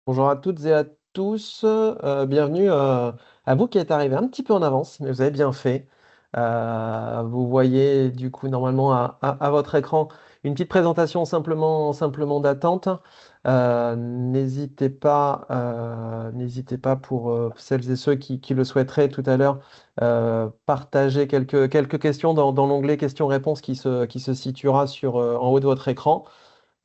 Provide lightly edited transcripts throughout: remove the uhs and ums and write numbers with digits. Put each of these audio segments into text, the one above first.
Bonjour à toutes et à tous. Bienvenue à vous qui êtes arrivé un petit peu en avance, mais vous avez bien fait. Vous voyez du coup normalement à votre écran une petite présentation simplement d'attente. N'hésitez pas pour celles et ceux qui le souhaiteraient tout à l'heure, partager quelques questions dans l'onglet questions-réponses qui se situera en haut de votre écran,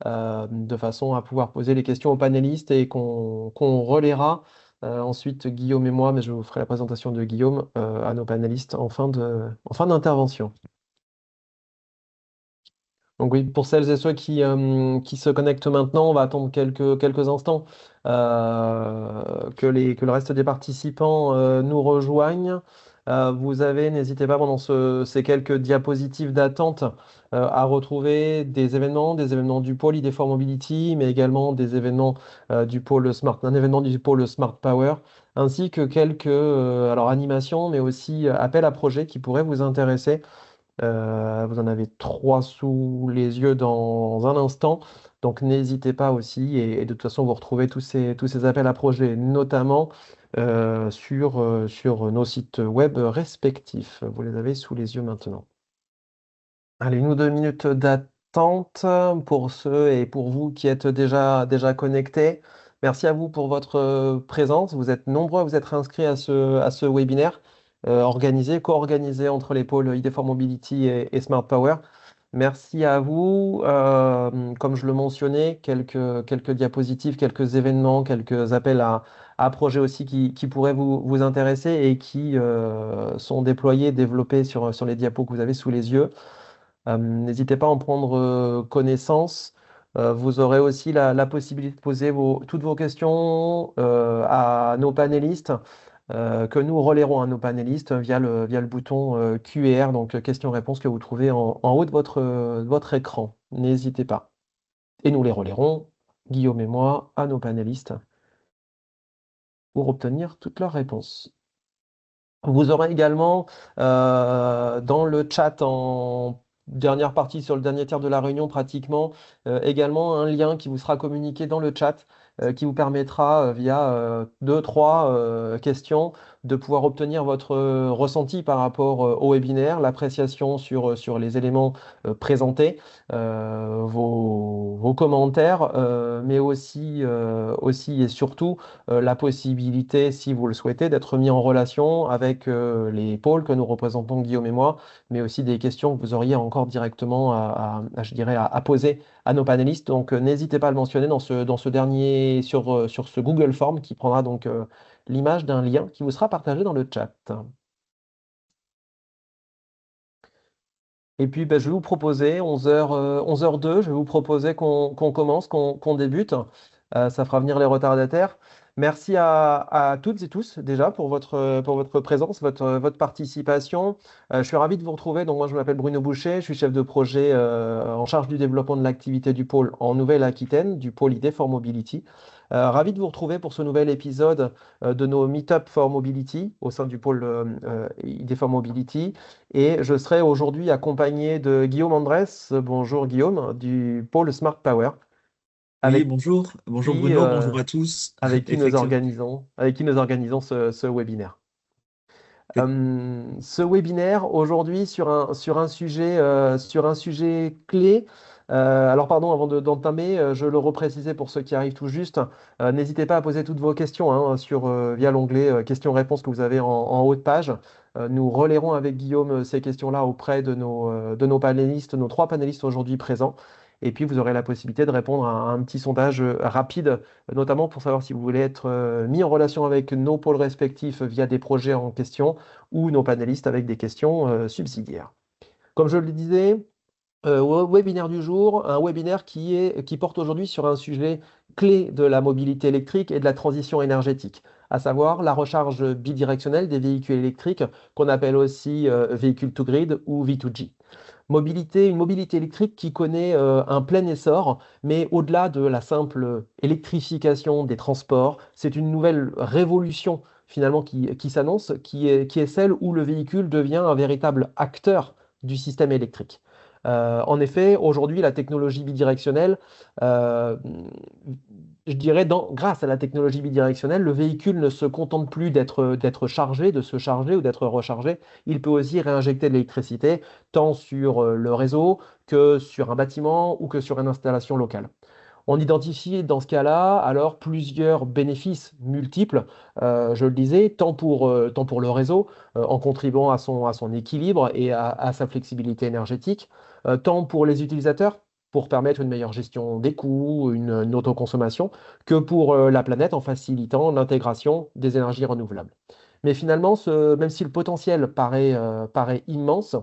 de façon à pouvoir poser les questions aux panélistes et qu'on relaiera ensuite Guillaume et moi, mais je vous ferai la présentation de Guillaume à nos panélistes en fin d'intervention. Donc oui, pour celles et ceux qui se connectent maintenant, on va attendre quelques instants que le reste des participants nous rejoignent. N'hésitez pas pendant ces quelques diapositives d'attente à retrouver des événements du pôle ID4 Mobility, mais également des événements un événement du pôle Smart Power, ainsi que quelques alors animations, mais aussi appels à projets qui pourraient vous intéresser. Vous en avez trois sous les yeux dans un instant. Donc n'hésitez pas aussi. Et de toute façon, vous retrouvez tous ces appels à projets, notamment sur nos sites web respectifs. Vous les avez sous les yeux maintenant. Allez, 1 ou 2 minutes d'attente pour ceux et pour vous qui êtes déjà connectés. Merci à vous pour votre présence. Vous êtes nombreux à vous être inscrits à ce webinaire co-organisé entre les pôles ID4 Mobility et Smart Power. Merci à vous. Comme je le mentionnais, quelques diapositives, quelques événements, quelques appels à projets aussi qui pourraient vous intéresser et qui sont déployés, développés sur les diapos que vous avez sous les yeux. N'hésitez pas à en prendre connaissance. Vous aurez aussi la possibilité de poser toutes vos questions à nos panélistes, que nous relayerons à nos panélistes via le bouton Q&R, donc questions-réponses que vous trouvez en haut de votre écran. N'hésitez pas. Et nous les relayerons, Guillaume et moi, à nos panélistes pour obtenir toutes leurs réponses. Vous aurez également dans le chat en dernière partie, sur le dernier tiers de la réunion pratiquement, également un lien qui vous sera communiqué dans le chat, qui vous permettra via 2, 3 questions de pouvoir obtenir votre ressenti par rapport au webinaire, l'appréciation sur les éléments présentés, vos commentaires, mais aussi et surtout la possibilité, si vous le souhaitez, d'être mis en relation avec les pôles que nous représentons, Guillaume et moi, mais aussi des questions que vous auriez encore directement je dirais, à poser à nos panélistes. Donc, n'hésitez pas à le mentionner dans ce dernier, sur ce Google Form qui prendra donc l'image d'un lien qui vous sera partagé dans le chat. Et puis, je vais vous proposer 11h02, je vais vous proposer qu'on commence, qu'on débute. Ça fera venir les retardataires. Merci à toutes et tous déjà pour votre présence, votre participation. Je suis ravi de vous retrouver. Donc, moi, je m'appelle Bruno Boucher, je suis chef de projet en charge du développement de l'activité du pôle en Nouvelle-Aquitaine, du pôle ID for Mobility. Ravi de vous retrouver pour ce nouvel épisode de nos Meetup for Mobility au sein du pôle ID for Mobility. Et je serai aujourd'hui accompagné de Guillaume Andrès. Bonjour Guillaume, du pôle Smart Power, Oui, avec bonjour. Bonjour qui, Bruno, euh, bonjour à tous. avec qui nous Effectivement. organisons ce webinaire. Ce webinaire aujourd'hui sur un sujet clé. Alors pardon, avant d'entamer, je le reprécisais pour ceux qui arrivent tout juste. N'hésitez pas à poser toutes vos questions via l'onglet questions-réponses que vous avez en haut de page. Nous relayerons avec Guillaume ces questions-là auprès de nos panélistes, nos trois panélistes aujourd'hui présents. Et puis vous aurez la possibilité de répondre à un petit sondage rapide, notamment pour savoir si vous voulez être mis en relation avec nos pôles respectifs via des projets en question ou nos panélistes avec des questions subsidiaires. Comme je le disais, webinaire du jour, un webinaire qui porte aujourd'hui sur un sujet clé de la mobilité électrique et de la transition énergétique, à savoir la recharge bidirectionnelle des véhicules électriques, qu'on appelle aussi véhicules to grid ou V2G. Une mobilité électrique qui connaît un plein essor, mais au-delà de la simple électrification des transports, c'est une nouvelle révolution finalement qui s'annonce, qui est celle où le véhicule devient un véritable acteur du système électrique. En effet, aujourd'hui, la technologie bidirectionnelle, euh, je dirais, grâce à la technologie bidirectionnelle, le véhicule ne se contente plus d'être chargé, de se charger ou d'être rechargé. Il peut aussi réinjecter de l'électricité, tant sur le réseau que sur un bâtiment ou que sur une installation locale. On identifie dans ce cas-là alors plusieurs bénéfices multiples, je le disais, tant pour le réseau, en contribuant à son équilibre et à sa flexibilité énergétique, tant pour les utilisateurs, pour permettre une meilleure gestion des coûts, une autoconsommation, que pour la planète en facilitant l'intégration des énergies renouvelables. Mais finalement, même si le potentiel paraît immense,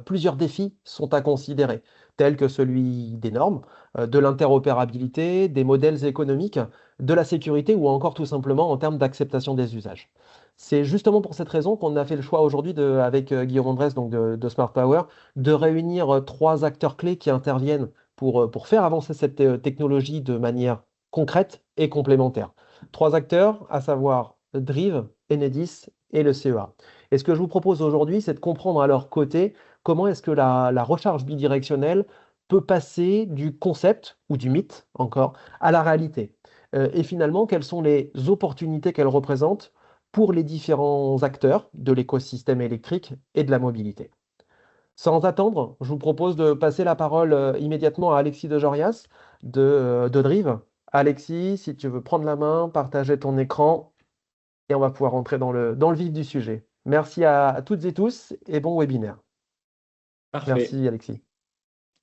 plusieurs défis sont à considérer, tels que celui des normes, de l'interopérabilité, des modèles économiques, de la sécurité ou encore tout simplement en termes d'acceptation des usages. C'est justement pour cette raison qu'on a fait le choix aujourd'hui, avec Guillaume Andrès donc de Smart Power, de réunir trois acteurs clés qui interviennent pour faire avancer cette technologie de manière concrète et complémentaire. Trois acteurs, à savoir Drive, Enedis et le CEA. Et ce que je vous propose aujourd'hui, c'est de comprendre à leur côté comment est-ce que la recharge bidirectionnelle peut passer du concept, ou du mythe encore, à la réalité. Et finalement, quelles sont les opportunités qu'elle représente pour les différents acteurs de l'écosystème électrique et de la mobilité. Sans attendre, je vous propose de passer la parole immédiatement à Alexis de Jorias de Drive. Alexis, si tu veux prendre la main, partager ton écran, et on va pouvoir rentrer dans le vif du sujet. Merci à toutes et tous et bon webinaire. Parfait. Merci Alexis.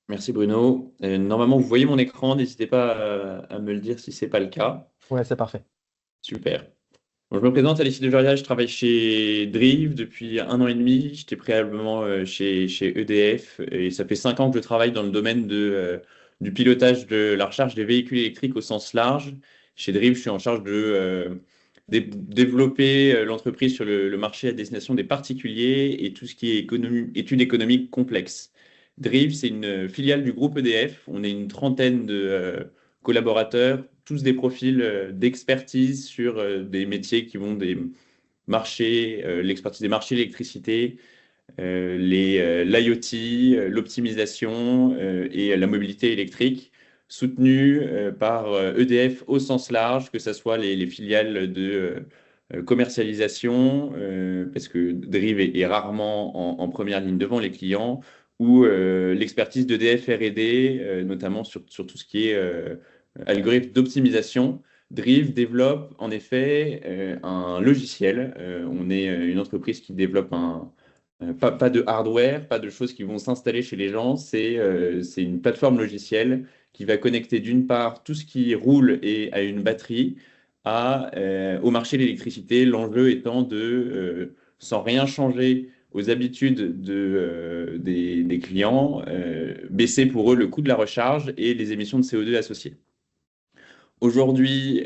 Merci Bruno. Normalement, vous voyez mon écran. N'hésitez pas à me le dire si ce n'est pas le cas. Ouais, c'est parfait. Super. Bon, je me présente, Alexis Dejoria. Je travaille chez Drive depuis 1 an et demi. J'étais préalablement chez EDF et ça fait 5 ans que je travaille dans le domaine du pilotage de la recharge des véhicules électriques au sens large. Chez Drive, je suis en charge de développer l'entreprise sur le marché à destination des particuliers et tout ce qui est études économiques complexes. Drive, c'est une filiale du groupe EDF. On est une trentaine de collaborateurs, tous des profils d'expertise sur des métiers qui vont des marchés, l'expertise des marchés d'électricité, l'IoT, l'optimisation et la mobilité électrique, soutenue par EDF au sens large, que ce soit les filiales de commercialisation, parce que Drive est rarement en première ligne devant les clients, ou l'expertise d'EDF R&D, notamment sur tout ce qui est algorithme d'optimisation. Drive développe en effet un logiciel. On est une entreprise qui développe pas de hardware, pas de choses qui vont s'installer chez les gens. C'est une plateforme logicielle qui va connecter d'une part tout ce qui roule et à une batterie au marché de l'électricité. L'enjeu étant sans rien changer aux habitudes des clients, baisser pour eux le coût de la recharge et les émissions de CO2 associées. Aujourd'hui,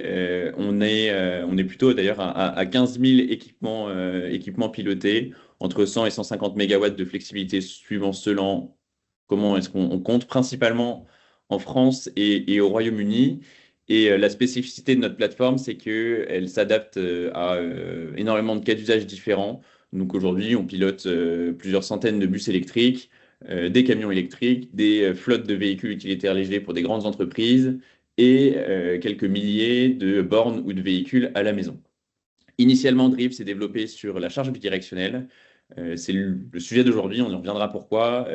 on est plutôt d'ailleurs à 15 000 équipements pilotés, entre 100 et 150 mégawatts de flexibilité suivant selon comment est-ce qu'on compte, principalement en France et au Royaume-Uni. Et la spécificité de notre plateforme, c'est qu'elle s'adapte à énormément de cas d'usage différents. Donc aujourd'hui, on pilote plusieurs centaines de bus électriques, des camions électriques, des flottes de véhicules utilitaires légers pour des grandes entreprises et quelques milliers de bornes ou de véhicules à la maison. Initialement, Drive s'est développé sur la charge bidirectionnelle. C'est le sujet d'aujourd'hui, on y reviendra pourquoi.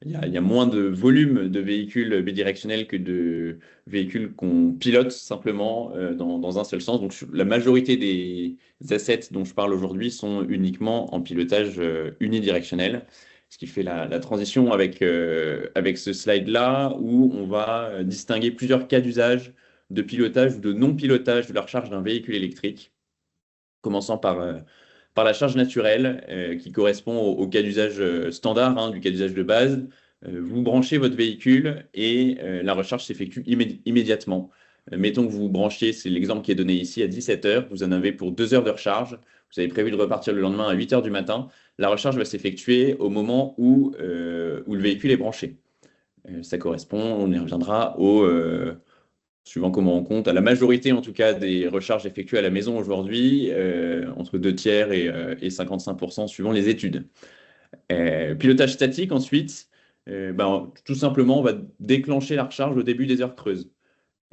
Il y a moins de volume de véhicules bidirectionnels que de véhicules qu'on pilote simplement dans un seul sens. Donc la majorité des assets dont je parle aujourd'hui sont uniquement en pilotage unidirectionnel. Ce qui fait la transition avec ce slide-là où on va distinguer plusieurs cas d'usage de pilotage ou de non-pilotage de la recharge d'un véhicule électrique, commençant par la charge naturelle qui correspond au cas d'usage standard, hein, du cas d'usage de base. Vous branchez votre véhicule et la recharge s'effectue immédiatement. Mettons que vous vous branchiez, c'est l'exemple qui est donné ici, à 17 heures. Vous en avez pour 2 heures de recharge. Vous avez prévu de repartir le lendemain à 8 heures du matin. La recharge va s'effectuer au moment où le véhicule est branché. Ça correspond, on y reviendra, suivant comment on compte, à la majorité en tout cas des recharges effectuées à la maison aujourd'hui, entre 2 tiers et 55% suivant les études. Pilotage statique ensuite, Tout simplement, on va déclencher la recharge au début des heures creuses.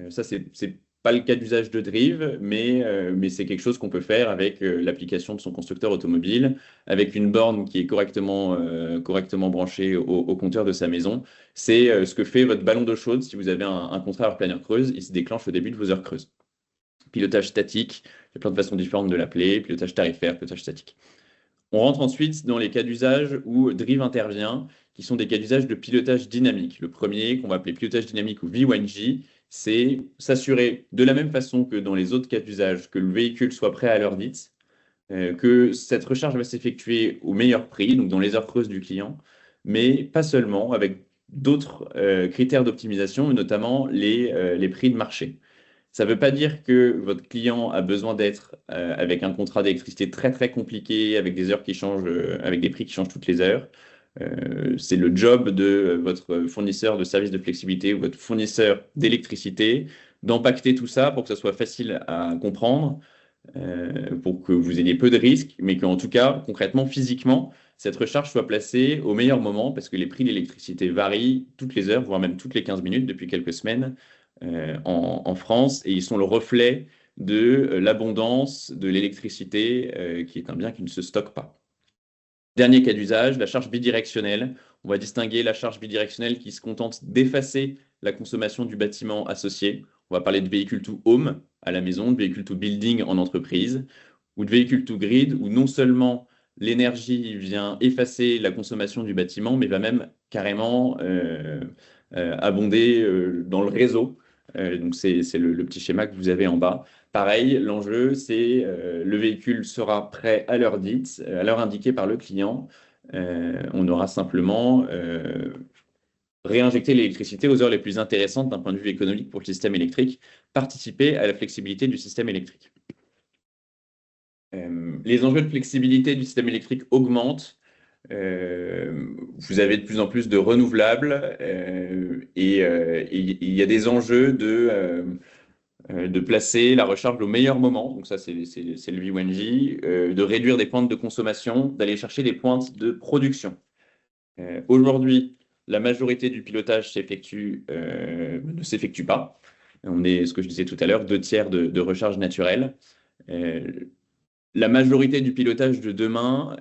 Ça, c'est pas le cas d'usage de Drive, mais c'est quelque chose qu'on peut faire avec l'application de son constructeur automobile, avec une borne qui est correctement branchée au compteur de sa maison. C'est ce que fait votre ballon d'eau chaude si vous avez un contrat à heure pleine heure creuse, il se déclenche au début de vos heures creuses. Pilotage statique, il y a plein de façons différentes de l'appeler, pilotage tarifaire, pilotage statique. On rentre ensuite dans les cas d'usage où Drive intervient, qui sont des cas d'usage de pilotage dynamique. Le premier, qu'on va appeler pilotage dynamique ou V1J, c'est s'assurer de la même façon que dans les autres cas d'usage que le véhicule soit prêt à l'heure dite, que cette recharge va s'effectuer au meilleur prix, donc dans les heures creuses du client, mais pas seulement, avec d'autres critères d'optimisation, notamment les prix de marché. Ça ne veut pas dire que votre client a besoin d'être avec un contrat d'électricité très très compliqué, avec des heures qui changent, avec des prix qui changent toutes les heures. C'est le job de votre fournisseur de services de flexibilité ou votre fournisseur d'électricité d'impacter tout ça pour que ça soit facile à comprendre, pour que vous ayez peu de risques, mais qu'en tout cas, concrètement, physiquement, cette recharge soit placée au meilleur moment parce que les prix de l'électricité varient toutes les heures, voire même toutes les 15 minutes depuis quelques semaines en France, et ils sont le reflet de l'abondance de l'électricité, qui est un bien qui ne se stocke pas. Dernier cas d'usage, la charge bidirectionnelle. On va distinguer la charge bidirectionnelle qui se contente d'effacer la consommation du bâtiment associé. On va parler de véhicule to home à la maison, de véhicule to building en entreprise, ou de véhicule to grid, où non seulement l'énergie vient effacer la consommation du bâtiment, mais va même carrément abonder dans le réseau. Donc c'est le petit schéma que vous avez en bas. Pareil, l'enjeu, c'est le véhicule sera prêt à l'heure dite, à l'heure indiquée par le client. On aura simplement réinjecté l'électricité aux heures les plus intéressantes d'un point de vue économique pour le système électrique, participer à la flexibilité du système électrique. Les enjeux de flexibilité du système électrique augmentent. Vous avez de plus en plus de renouvelables et il y a des enjeux de placer la recharge au meilleur moment, donc ça c'est le V1J, de réduire des pointes de consommation, d'aller chercher des pointes de production. Aujourd'hui, la majorité du pilotage ne s'effectue pas. On est, ce que je disais tout à l'heure, 2/3 de recharge naturelle. La majorité du pilotage de demain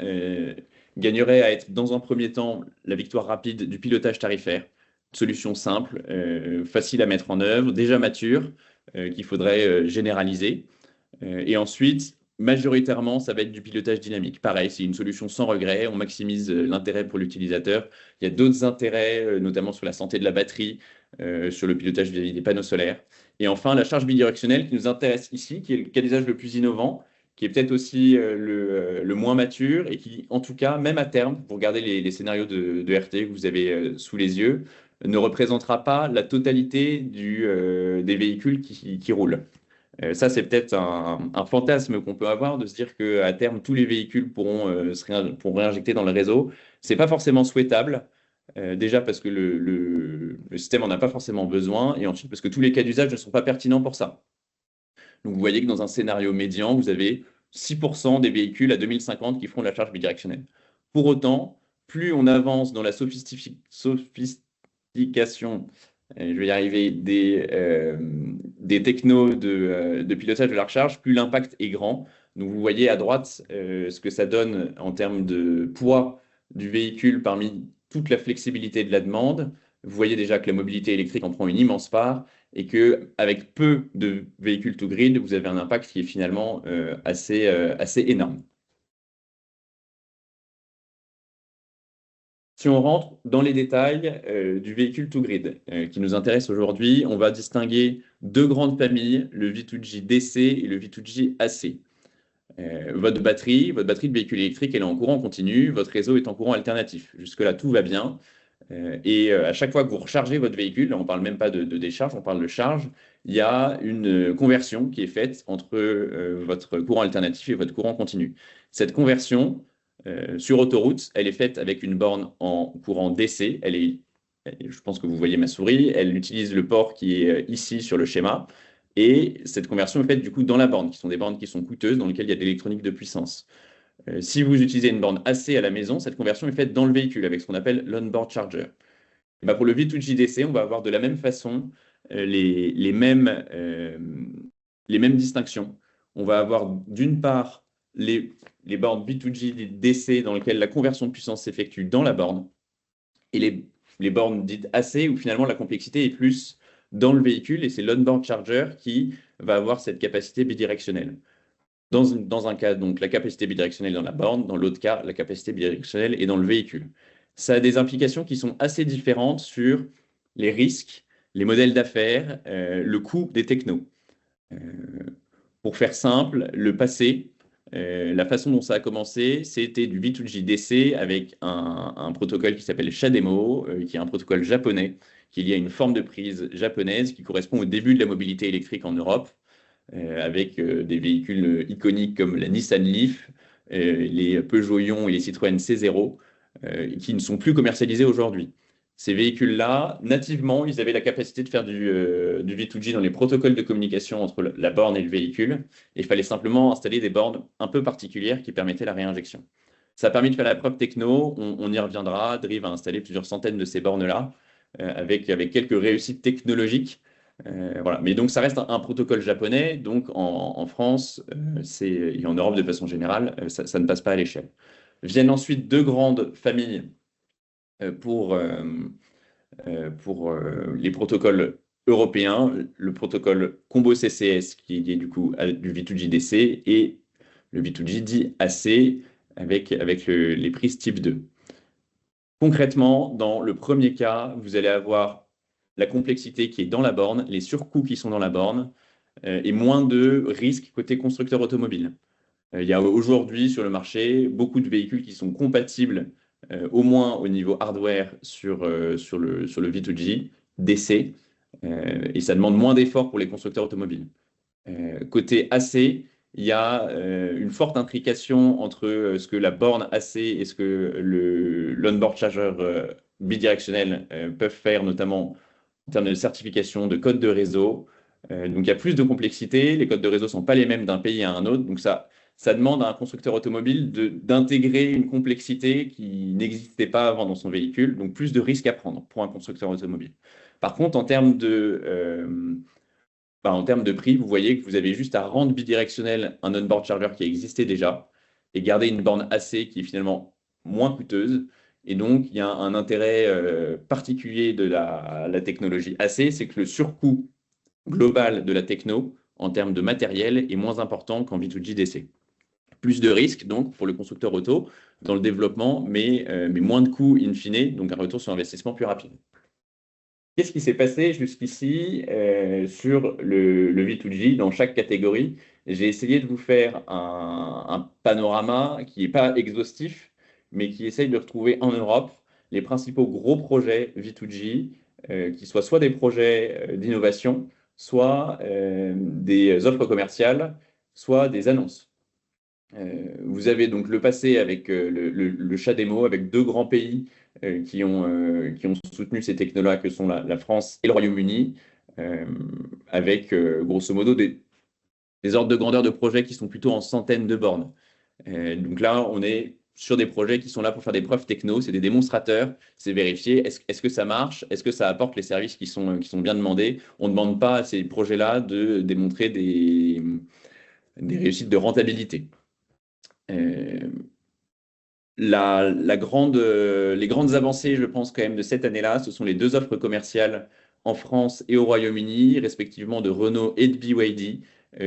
gagnerait à être, dans un premier temps, la victoire rapide du pilotage tarifaire. Solution simple, facile à mettre en œuvre, déjà mature, qu'il faudrait généraliser. Et ensuite, majoritairement, ça va être du pilotage dynamique. Pareil, c'est une solution sans regret, on maximise l'intérêt pour l'utilisateur. Il y a d'autres intérêts, notamment sur la santé de la batterie, sur le pilotage vis-à-vis des panneaux solaires. Et enfin, la charge bidirectionnelle qui nous intéresse ici, qui est le cas d'usage le plus innovant, qui est peut-être aussi le moins mature et qui, en tout cas, même à terme, pour regarder les scénarios de RT que vous avez sous les yeux, ne représentera pas la totalité des véhicules qui roulent. Ça, c'est peut-être un fantasme qu'on peut avoir de se dire qu'à terme, tous les véhicules pourront réinjecter dans le réseau. Ce n'est pas forcément souhaitable, déjà parce que le système n'en a pas forcément besoin, et ensuite parce que tous les cas d'usage ne sont pas pertinents pour ça. Donc, vous voyez que dans un scénario médian, vous avez 6% des véhicules à 2050 qui feront la charge bidirectionnelle. Pour autant, plus on avance dans la sophistication, je vais y arriver, des technos de pilotage de la recharge, plus l'impact est grand. Donc, vous voyez à droite ce que ça donne en termes de poids du véhicule parmi toute la flexibilité de la demande. Vous voyez déjà que la mobilité électrique en prend une immense part et qu'avec peu de véhicules to grid, vous avez un impact qui est finalement assez énorme. Si on rentre dans les détails du véhicule to grid qui nous intéresse aujourd'hui, on va distinguer deux grandes familles, le V2G DC et le V2G AC. Votre batterie de véhicule électrique, elle est en courant continu, votre réseau est en courant alternatif. Jusque-là, tout va bien. Et à chaque fois que vous rechargez votre véhicule, là, on ne parle même pas de décharge, on parle de charge, il y a une conversion qui est faite entre votre courant alternatif et votre courant continu. Cette conversion, sur autoroute, elle est faite avec une borne en courant DC. Je pense que vous voyez ma souris, elle utilise le port qui est ici sur le schéma. Et cette conversion est faite du coup dans la borne, qui sont des bornes qui sont coûteuses, dans lesquelles il y a de l'électronique de puissance. Si vous utilisez une borne AC à la maison, cette conversion est faite dans le véhicule avec ce qu'on appelle l'on-board charger. Et bah, pour le V2G-DC, on va avoir de la même façon les mêmes distinctions. On va avoir d'une part les bornes V2G-DC dans lesquelles la conversion de puissance s'effectue dans la borne, et les bornes dites AC où finalement la complexité est plus dans le véhicule, et c'est l'on-board charger qui va avoir cette capacité bidirectionnelle. Dans un cas, donc, la capacité bidirectionnelle dans la borne, dans l'autre cas, la capacité bidirectionnelle est dans le véhicule. Ça a des implications qui sont assez différentes sur les risques, les modèles d'affaires, le coût des technos. Euh, pour faire simple, le passé, la façon dont ça a commencé, c'était du V2G-DC avec un protocole qui s'appelle SHAdeMO, qui est un protocole japonais, qui est lié à une forme de prise japonaise qui correspond au début de la mobilité électrique en Europe, avec des véhicules iconiques comme la Nissan Leaf, les Peugeot Ion et les Citroën C0, qui ne sont plus commercialisés aujourd'hui. Ces véhicules-là, nativement, ils avaient la capacité de faire du V2G dans les protocoles de communication entre la borne et le véhicule. Et il fallait simplement installer des bornes un peu particulières qui permettaient la réinjection. Ça a permis de faire la preuve techno, on y reviendra. Drive a installé plusieurs centaines de ces bornes-là, avec quelques réussites technologiques. Voilà. Mais donc, ça reste un protocole japonais. Donc, en France et en Europe de façon générale, ça ne passe pas à l'échelle. Viennent ensuite deux grandes familles euh, pour, euh, pour les protocoles européens, le protocole Combo CCS qui est lié du coup à du V2G-DC et le V2G dit AC avec les prises type 2. Concrètement, dans le premier cas, vous allez avoir la complexité qui est dans la borne, les surcoûts qui sont dans la borne, et moins de risques côté constructeur automobile. Il y a aujourd'hui sur le marché beaucoup de véhicules qui sont compatibles, au moins au niveau hardware, sur le V2G, DC, et ça demande moins d'efforts pour les constructeurs automobiles. Côté AC, il y a une forte intrication entre ce que la borne AC et ce que l'on-board charger bidirectionnel peuvent faire, notamment en termes de certification, de code de réseau. Donc il y a plus de complexité, les codes de réseau ne sont pas les mêmes d'un pays à un autre, donc ça demande à un constructeur automobile d'intégrer une complexité qui n'existait pas avant dans son véhicule, donc plus de risques à prendre pour un constructeur automobile. Par contre, en termes de prix, vous voyez que vous avez juste à rendre bidirectionnel un on-board charger qui existait déjà et garder une borne AC qui est finalement moins coûteuse. Et donc, il y a un intérêt particulier de la technologie AC, c'est que le surcoût global de la techno en termes de matériel est moins important qu'en V2G DC. Plus de risques donc pour le constructeur auto dans le développement, mais moins de coûts in fine, donc un retour sur investissement plus rapide. Qu'est-ce qui s'est passé jusqu'ici sur le V2G dans chaque catégorie? J'ai essayé de vous faire un panorama qui n'est pas exhaustif, mais qui essaye de retrouver en Europe les principaux gros projets V2G, qui soient soit des projets d'innovation, soit des offres commerciales, soit des annonces. Vous avez donc le passé avec le chat démo, avec deux grands pays qui ont soutenu ces technos-là, que sont la France et le Royaume-Uni, euh, avec grosso modo des ordres de grandeur de projets qui sont plutôt en centaines de bornes. Donc là, on est sur des projets qui sont là pour faire des preuves techno, c'est des démonstrateurs, c'est vérifier est-ce que ça marche, est-ce que ça apporte les services qui sont bien demandés. On ne demande pas à ces projets-là de démontrer des réussites de rentabilité. Euh, les grandes avancées, je pense, quand même, de cette année-là, ce sont les deux offres commerciales en France et au Royaume-Uni, respectivement de Renault et de BYD,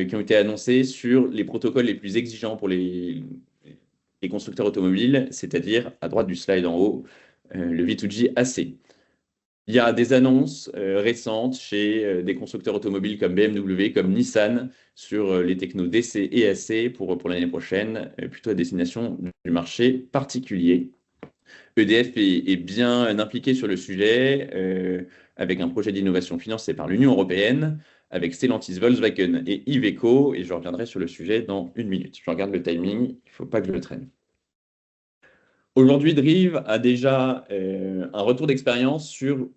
qui ont été annoncées sur les protocoles les plus exigeants pour les constructeurs automobiles, c'est-à-dire à droite du slide en haut, le V2G AC. Il y a des annonces récentes chez des constructeurs automobiles comme BMW, comme Nissan, sur les technos DC et AC pour l'année prochaine, plutôt à destination du marché particulier. EDF est bien impliqué sur le sujet, avec un projet d'innovation financé par l'Union européenne, avec Stellantis, Volkswagen et Iveco, et je reviendrai sur le sujet dans une minute. Je regarde le timing, il ne faut pas que je le traîne. Aujourd'hui, Drive a déjà un retour d'expérience sur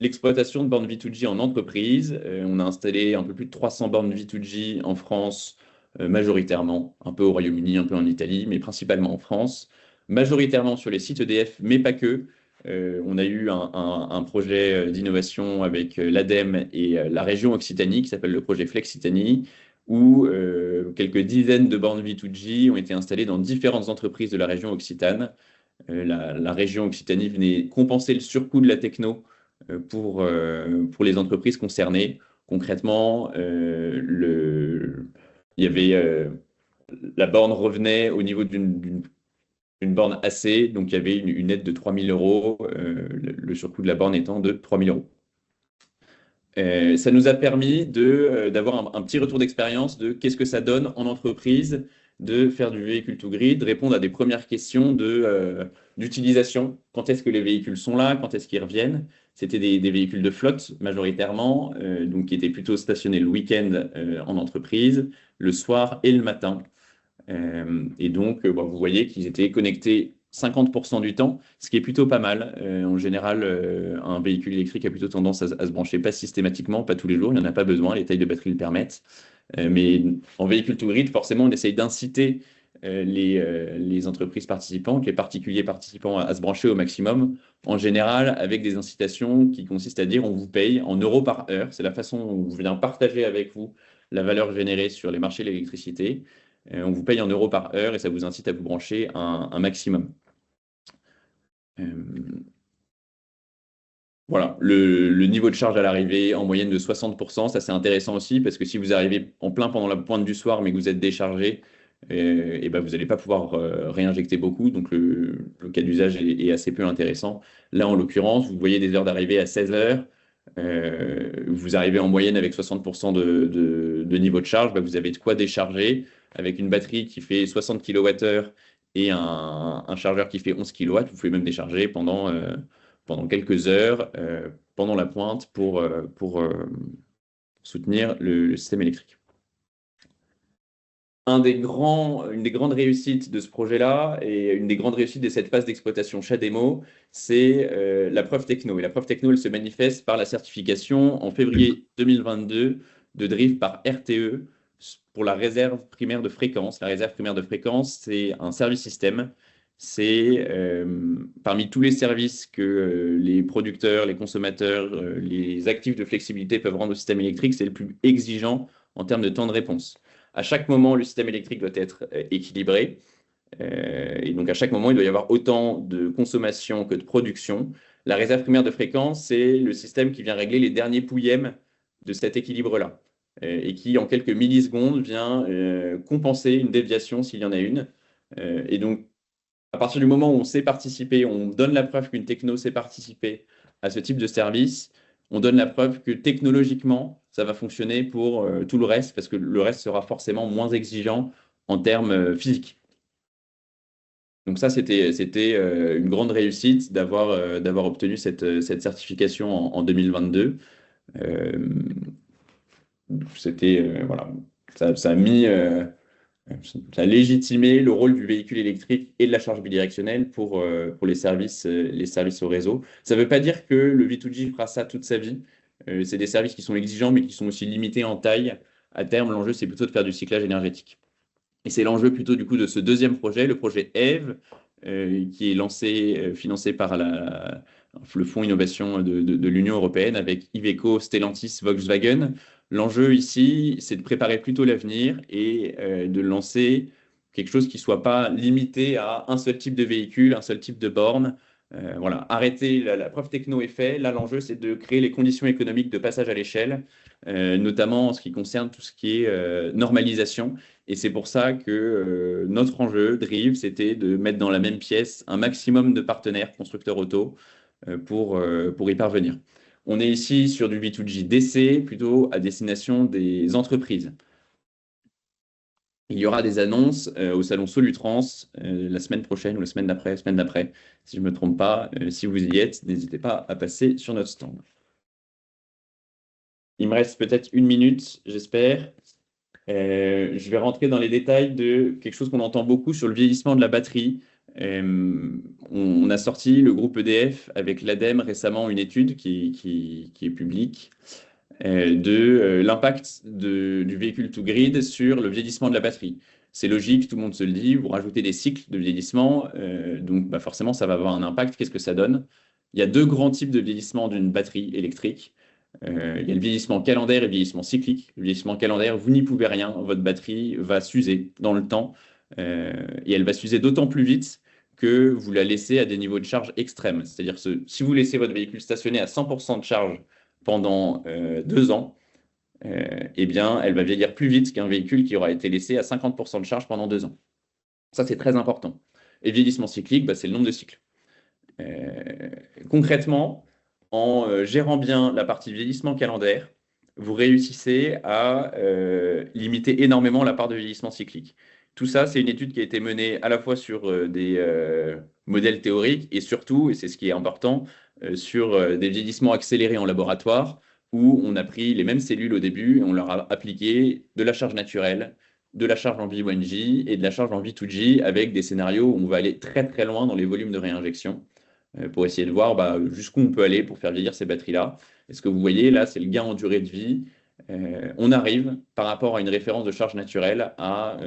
l'exploitation de bornes V2G en entreprise. On a installé un peu plus de 300 bornes V2G en France, majoritairement, un peu au Royaume-Uni, un peu en Italie, mais principalement en France, majoritairement sur les sites EDF, mais pas que. on a eu un projet d'innovation avec l'ADEME et la région Occitanie qui s'appelle le projet Flexitanie, où quelques dizaines de bornes V2G ont été installées dans différentes entreprises de la région Occitane. La région Occitanie venait compenser le surcoût de la techno pour les entreprises concernées. Concrètement, il y avait, la borne revenait au niveau d'une borne AC, donc il y avait une aide de 3 000 euros, le surcoût de la borne étant de 3 000 euros. Ça nous a permis d'avoir un petit retour d'expérience de qu'est-ce que ça donne en entreprise de faire du véhicule to grid, de répondre à des premières questions d'utilisation. Quand est-ce que les véhicules sont là? Quand est-ce qu'ils reviennent? C'était des véhicules de flotte majoritairement, donc qui étaient plutôt stationnés le week-end en entreprise, le soir et le matin. Et donc, vous voyez qu'ils étaient connectés 50% du temps, ce qui est plutôt pas mal. En général, un véhicule électrique a plutôt tendance à se brancher pas systématiquement, pas tous les jours, il n'y en a pas besoin, les tailles de batterie le permettent. Mais en véhicule to grid, forcément, on essaye d'inciter les entreprises participantes, les particuliers participants à se brancher au maximum, en général avec des incitations qui consistent à dire on vous paye en euros par heure. C'est la façon dont on vient partager avec vous la valeur générée sur les marchés de l'électricité. On vous paye en euros par heure et ça vous incite à vous brancher un maximum. Voilà, le niveau de charge à l'arrivée en moyenne de 60%, ça c'est intéressant aussi parce que si vous arrivez en plein pendant la pointe du soir mais que vous êtes déchargé, et ben vous n'allez pas pouvoir réinjecter beaucoup, donc le cas d'usage est assez peu intéressant. Là, en l'occurrence, vous voyez des heures d'arrivée à 16 heures, vous arrivez en moyenne avec 60% de niveau de charge, ben vous avez de quoi décharger avec une batterie qui fait 60 kWh et un chargeur qui fait 11 kW, vous pouvez même décharger pendant quelques heures, pendant la pointe pour soutenir le système électrique. Une des grandes réussites de ce projet-là et une des grandes réussites de cette phase d'exploitation CHAdeMO, c'est la preuve techno. Et la preuve techno, elle se manifeste par la certification en février 2022 de Drive par RTE pour la réserve primaire de fréquence. La réserve primaire de fréquence, c'est un service système. C'est parmi tous les services que les producteurs, les consommateurs, les actifs de flexibilité peuvent rendre au système électrique, c'est le plus exigeant en termes de temps de réponse. À chaque moment, le système électrique doit être équilibré. Et donc, à chaque moment, il doit y avoir autant de consommation que de production. La réserve primaire de fréquence, c'est le système qui vient régler les derniers pouillèmes de cet équilibre-là et qui, en quelques millisecondes, vient compenser une déviation s'il y en a une. Et donc, à partir du moment où on sait participer, on donne la preuve qu'une techno sait participer à ce type de service, on donne la preuve que technologiquement, ça va fonctionner pour tout le reste, parce que le reste sera forcément moins exigeant en termes physiques. Donc ça, c'était une grande réussite d'avoir obtenu cette certification en 2022. Voilà, ça a mis... ça a légitimé le rôle du véhicule électrique et de la charge bidirectionnelle pour les services au réseau. Ça ne veut pas dire que le V2G fera ça toute sa vie. C'est des services qui sont exigeants, mais qui sont aussi limités en taille. À terme, l'enjeu, c'est plutôt de faire du cyclage énergétique. Et c'est l'enjeu plutôt du coup de ce deuxième projet, le projet EVE, qui est lancé, financé par le Fonds Innovation de l'Union européenne avec Iveco, Stellantis, Volkswagen. L'enjeu ici, c'est de préparer plutôt l'avenir et de lancer quelque chose qui ne soit pas limité à un seul type de véhicule, un seul type de borne. Voilà, arrêter, la preuve techno est faite. Là, l'enjeu, c'est de créer les conditions économiques de passage à l'échelle, notamment en ce qui concerne tout ce qui est normalisation. Et c'est pour ça que notre enjeu, Drive, c'était de mettre dans la même pièce un maximum de partenaires constructeurs auto pour y parvenir. On est ici sur du V2G DC, plutôt à destination des entreprises. Il y aura des annonces au salon Solutrans la semaine prochaine ou la semaine d'après, si je ne me trompe pas. Si vous y êtes, n'hésitez pas à passer sur notre stand. Il me reste peut-être une minute, j'espère. Je vais rentrer dans les détails de quelque chose qu'on entend beaucoup sur le vieillissement de la batterie. On a sorti, le groupe EDF, avec l'ADEME récemment, une étude qui est publique de l'impact du véhicule to grid sur le vieillissement de la batterie. C'est logique, tout le monde se le dit, vous rajoutez des cycles de vieillissement, donc forcément ça va avoir un impact. Qu'est-ce que ça donne? Il y a deux grands types de vieillissement d'une batterie électrique. Il y a le vieillissement calendaire et le vieillissement cyclique. Le vieillissement calendaire, vous n'y pouvez rien. Votre batterie va s'user dans le temps et elle va s'user d'autant plus vite que vous la laissez à des niveaux de charge extrêmes. C'est-à-dire que si vous laissez votre véhicule stationner à 100% de charge pendant 2 ans, eh bien, elle va vieillir plus vite qu'un véhicule qui aura été laissé à 50% de charge pendant 2 ans. Ça, c'est très important. Et le vieillissement cyclique, bah, c'est le nombre de cycles. Concrètement, en gérant bien la partie vieillissement calendaire, vous réussissez à limiter énormément la part de vieillissement cyclique. Tout ça, c'est une étude qui a été menée à la fois sur des modèles théoriques et surtout, et c'est ce qui est important, sur des vieillissements accélérés en laboratoire où on a pris les mêmes cellules au début et on leur a appliqué de la charge naturelle, de la charge en V1J et de la charge en V2J avec des scénarios où on va aller très très loin dans les volumes de réinjection pour essayer de voir jusqu'où on peut aller pour faire vieillir ces batteries-là. Et ce que vous voyez là, c'est le gain en durée de vie. On arrive, par rapport à une référence de charge naturelle, à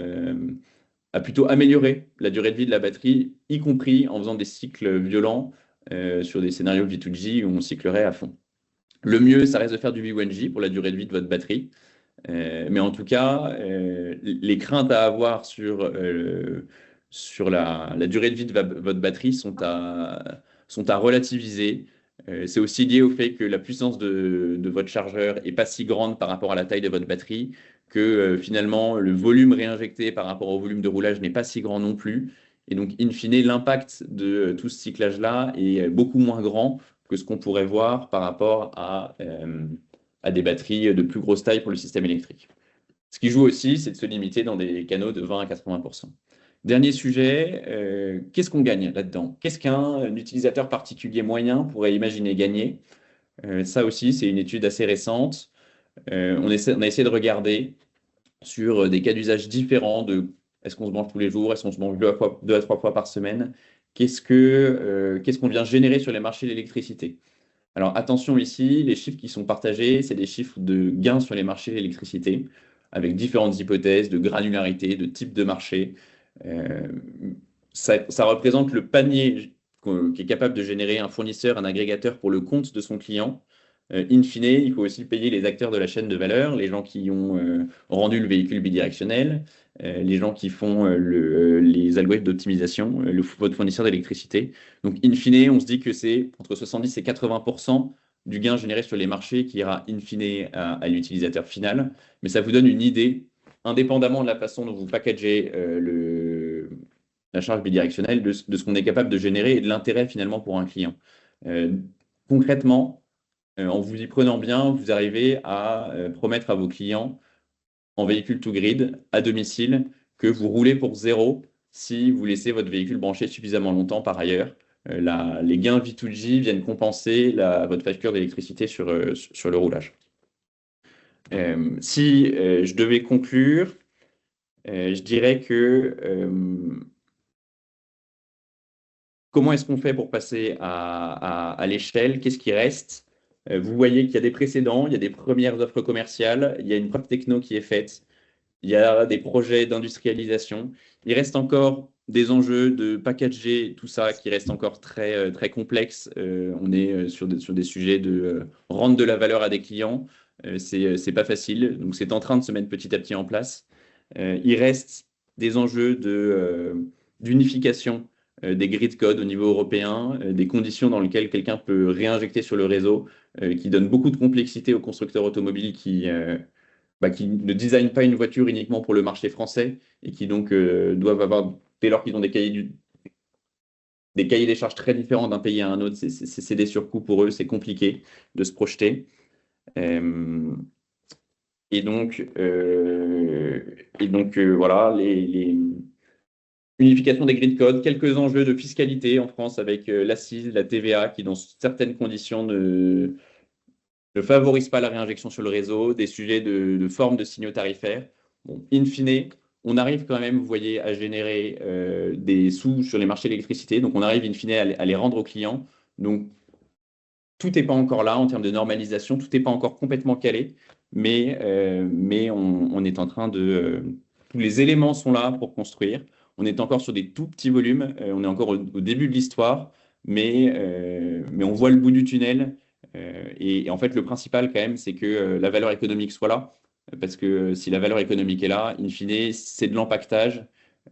plutôt améliorer la durée de vie de la batterie, y compris en faisant des cycles violents sur des scénarios V2J où on cyclerait à fond. Le mieux, ça reste de faire du V1J pour la durée de vie de votre batterie. Mais en tout cas, les craintes à avoir sur la durée de vie de votre batterie sont à relativiser. C'est aussi lié au fait que la puissance de votre chargeur n'est pas si grande par rapport à la taille de votre batterie, que finalement le volume réinjecté par rapport au volume de roulage n'est pas si grand non plus. Et donc, in fine, l'impact de tout ce cyclage-là est beaucoup moins grand que ce qu'on pourrait voir par rapport à des batteries de plus grosse taille pour le système électrique. Ce qui joue aussi, c'est de se limiter dans des canaux de 20 à 80%. Dernier sujet, qu'est-ce qu'on gagne là-dedans? Qu'est-ce qu'un utilisateur particulier moyen pourrait imaginer gagner? Ça aussi, c'est une étude assez récente. On a essayé de regarder sur des cas d'usage différents de est-ce qu'on se mange tous les jours, est-ce qu'on se mange 2 à 3 fois par semaine, qu'est-ce qu'on vient générer sur les marchés de l'électricité. Alors attention ici, les chiffres qui sont partagés, c'est des chiffres de gains sur les marchés de l'électricité, avec différentes hypothèses de granularité, de type de marché. Euh, ça représente le panier qui est capable de générer un fournisseur, un agrégateur pour le compte de son client. In fine, il faut aussi payer les acteurs de la chaîne de valeur, les gens qui ont rendu le véhicule bidirectionnel, les gens qui font les algorithmes d'optimisation, votre fournisseur d'électricité. Donc, in fine, on se dit que c'est entre 70 et 80% du gain généré sur les marchés qui ira in fine à l'utilisateur final. Mais ça vous donne une idée, indépendamment de la façon dont vous packagez la charge bidirectionnelle, de ce qu'on est capable de générer et de l'intérêt finalement pour un client. Concrètement, en vous y prenant bien, vous arrivez à promettre à vos clients en véhicule to grid à domicile que vous roulez pour zéro si vous laissez votre véhicule branché suffisamment longtemps par ailleurs. Les gains V2G viennent compenser votre facture d'électricité sur le roulage. Si je devais conclure, je dirais que comment est-ce qu'on fait pour passer à l'échelle? Qu'est-ce qui reste? Vous voyez qu'il y a des précédents, il y a des premières offres commerciales, il y a une preuve techno qui est faite, il y a des projets d'industrialisation. Il reste encore des enjeux de packager, tout ça qui reste encore très, très complexe. On est sur des sujets de rendre de la valeur à des clients. C'est pas facile, donc c'est en train de se mettre petit à petit en place. Il reste des enjeux d'unification des grid codes au niveau européen, des conditions dans lesquelles quelqu'un peut réinjecter sur le réseau, qui donnent beaucoup de complexité aux constructeurs automobiles qui ne designent pas une voiture uniquement pour le marché français et qui donc doivent avoir, dès lors qu'ils ont des cahiers des charges très différents d'un pays à un autre, c'est des surcoûts pour eux, c'est compliqué de se projeter. Et donc voilà, unification des grid codes, quelques enjeux de fiscalité en France avec l'accise, la TVA qui, dans certaines conditions, ne favorise pas la réinjection sur le réseau, des sujets de forme de signaux tarifaires. Bon, in fine, on arrive quand même, vous voyez, à générer des sous sur les marchés de l'électricité. Donc, on arrive in fine à les rendre aux clients. Donc, tout n'est pas encore là en termes de normalisation, tout n'est pas encore complètement calé, mais on est en train tous les éléments sont là pour construire. On est encore sur des tout petits volumes, on est encore au début de l'histoire, mais on voit le bout du tunnel. Et en fait, le principal quand même, c'est que la valeur économique soit là. Parce que si la valeur économique est là, in fine, c'est de l'empaquetage,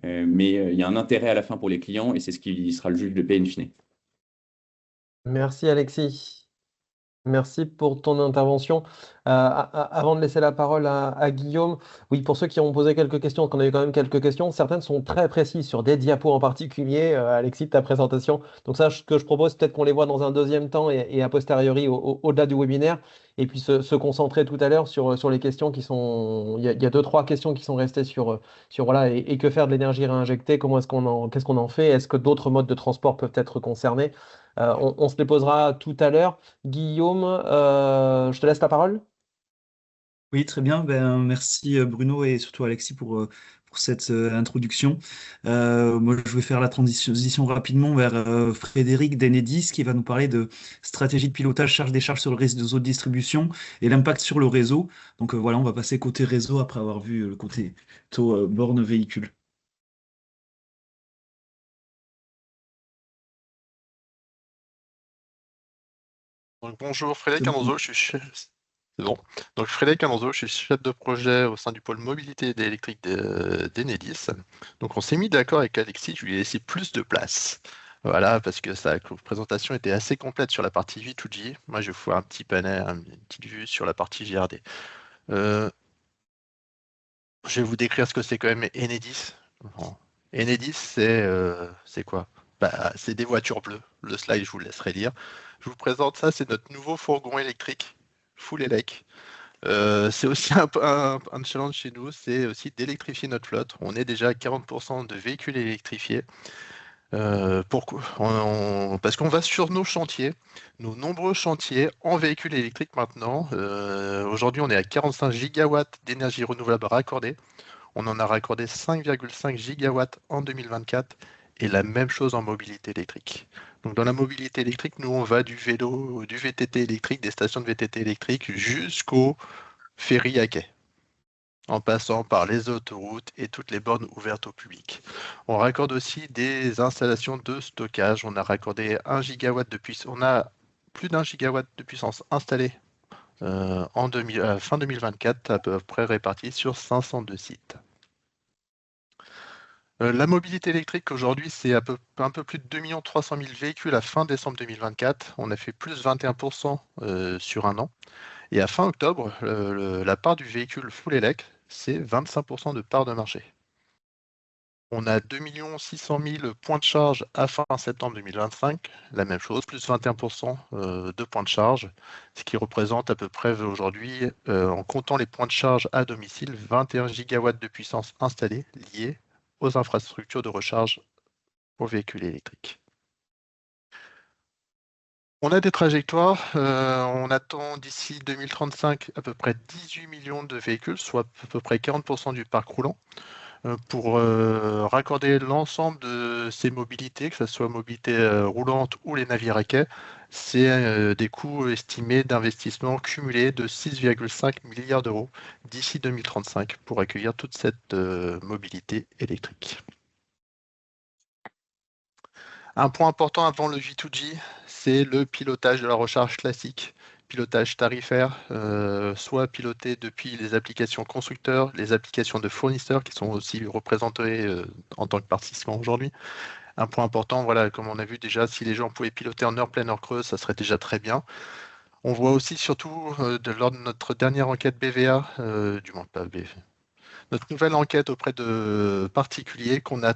mais il y a un intérêt à la fin pour les clients et c'est ce qui sera le juge de paix in fine. Merci Alexis. Merci pour ton intervention. Avant de laisser la parole à Guillaume, oui, pour ceux qui ont posé quelques questions, qu'on a eu quand même quelques questions, certaines sont très précises sur des diapos en particulier, Alexis, de ta présentation. Donc ça, ce que je propose, peut-être qu'on les voit dans un deuxième temps et a posteriori au-delà du webinaire, et puis se concentrer tout à l'heure sur les questions qui sont... Il y a deux, trois questions qui sont restées sur voilà, et que faire de l'énergie réinjectée, qu'est-ce qu'on en fait, est-ce que d'autres modes de transport peuvent être concernés? On se les posera tout à l'heure. Guillaume, je te laisse la parole. Oui, très bien. Ben, merci Bruno et surtout Alexis pour cette introduction. Moi, je vais faire la transition rapidement vers Frédéric d'Enedis qui va nous parler de stratégie de pilotage charge-décharge sur le réseau de distribution et l'impact sur le réseau. Donc voilà, on va passer côté réseau après avoir vu le côté plutôt borne véhicule. Donc, bonjour, Frédéric C'est bon. Alonso, je suis chef... C'est bon. Donc, Frédéric Alonso, je suis chef de projet au sein du pôle mobilité et électrique d'Enedis. Donc, on s'est mis d'accord avec Alexis, je lui ai laissé plus de place. Voilà, parce que sa présentation était assez complète sur la partie V2G. Moi, je vais vous faire un petit panel, une petite vue sur la partie GRD. Je vais vous décrire ce que c'est quand même Enedis. Bon. Enedis, c'est quoi? Bah, c'est des voitures bleues. Le slide, je vous le laisserai lire. Je vous présente ça, c'est notre nouveau fourgon électrique, full elec. C'est aussi un challenge chez nous, c'est aussi d'électrifier notre flotte. On est déjà à 40% de véhicules électrifiés. Pourquoi? Parce qu'on va sur nos chantiers, nos nombreux chantiers en véhicules électriques maintenant. Aujourd'hui, on est à 45 gigawatts d'énergie renouvelable raccordée. On en a raccordé 5,5 gigawatts en 2024 et la même chose en mobilité électrique. Donc dans la mobilité électrique, nous on va du vélo, du VTT électrique, des stations de VTT électrique jusqu'au ferry à quai, en passant par les autoroutes et toutes les bornes ouvertes au public. On raccorde aussi des installations de stockage. On a raccordé 1 gigawatt de puissance. On a plus d'1 gigawatt de puissance installée fin 2024, à peu près répartie sur 502 sites. La mobilité électrique aujourd'hui, c'est un peu plus de 2 300 000 véhicules à fin décembre 2024. On a fait plus 21% sur un an. Et à fin octobre, la part du véhicule full elec, c'est 25% de part de marché. On a 2 600 000 points de charge à fin septembre 2025. La même chose, plus 21% de points de charge, ce qui représente à peu près aujourd'hui, en comptant les points de charge à domicile, 21 gigawatts de puissance installée liée aux infrastructures de recharge aux véhicules électriques. On a des trajectoires, on attend d'ici 2035 à peu près 18 millions de véhicules, soit à peu près 40% du parc roulant, pour raccorder l'ensemble de ces mobilités, que ce soit mobilité roulante ou les navires à quai. C'est des coûts estimés d'investissement cumulés de 6,5 milliards d'euros d'ici 2035 pour accueillir toute cette mobilité électrique. Un point important avant le J2G, c'est le pilotage de la recharge classique, pilotage tarifaire, soit piloté depuis les applications constructeurs, les applications de fournisseurs qui sont aussi représentées en tant que participants aujourd'hui. Un point important, voilà, comme on a vu déjà, si les gens pouvaient piloter en heure pleine, heure creuse, ça serait déjà très bien. On voit aussi surtout lors de notre dernière enquête BVA, du moins pas BVA, notre nouvelle enquête auprès de particuliers qu'on a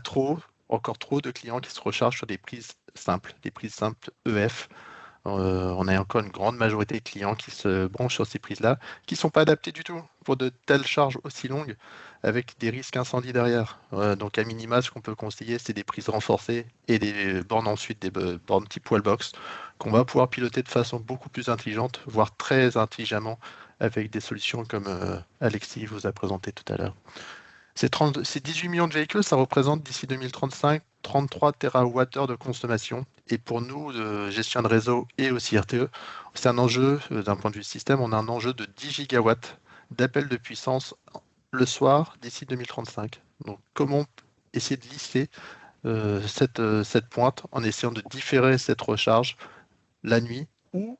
encore trop de clients qui se rechargent sur des prises simples EF. On a encore une grande majorité de clients qui se branchent sur ces prises-là, qui ne sont pas adaptées du tout pour de telles charges aussi longues, avec des risques incendie derrière. Donc à minima, ce qu'on peut conseiller, c'est des prises renforcées et des bornes ensuite, des bornes type wallbox, qu'on va pouvoir piloter de façon beaucoup plus intelligente, voire très intelligemment, avec des solutions comme Alexis vous a présenté tout à l'heure. Ces 18 millions de véhicules, ça représente d'ici 2035 33 TWh de consommation. Et pour nous, gestion de réseau et aussi RTE, c'est un enjeu, d'un point de vue système, on a un enjeu de 10 gigawatts d'appel de puissance le soir d'ici 2035. Donc comment essayer de lisser cette pointe en essayant de différer cette recharge la nuit ou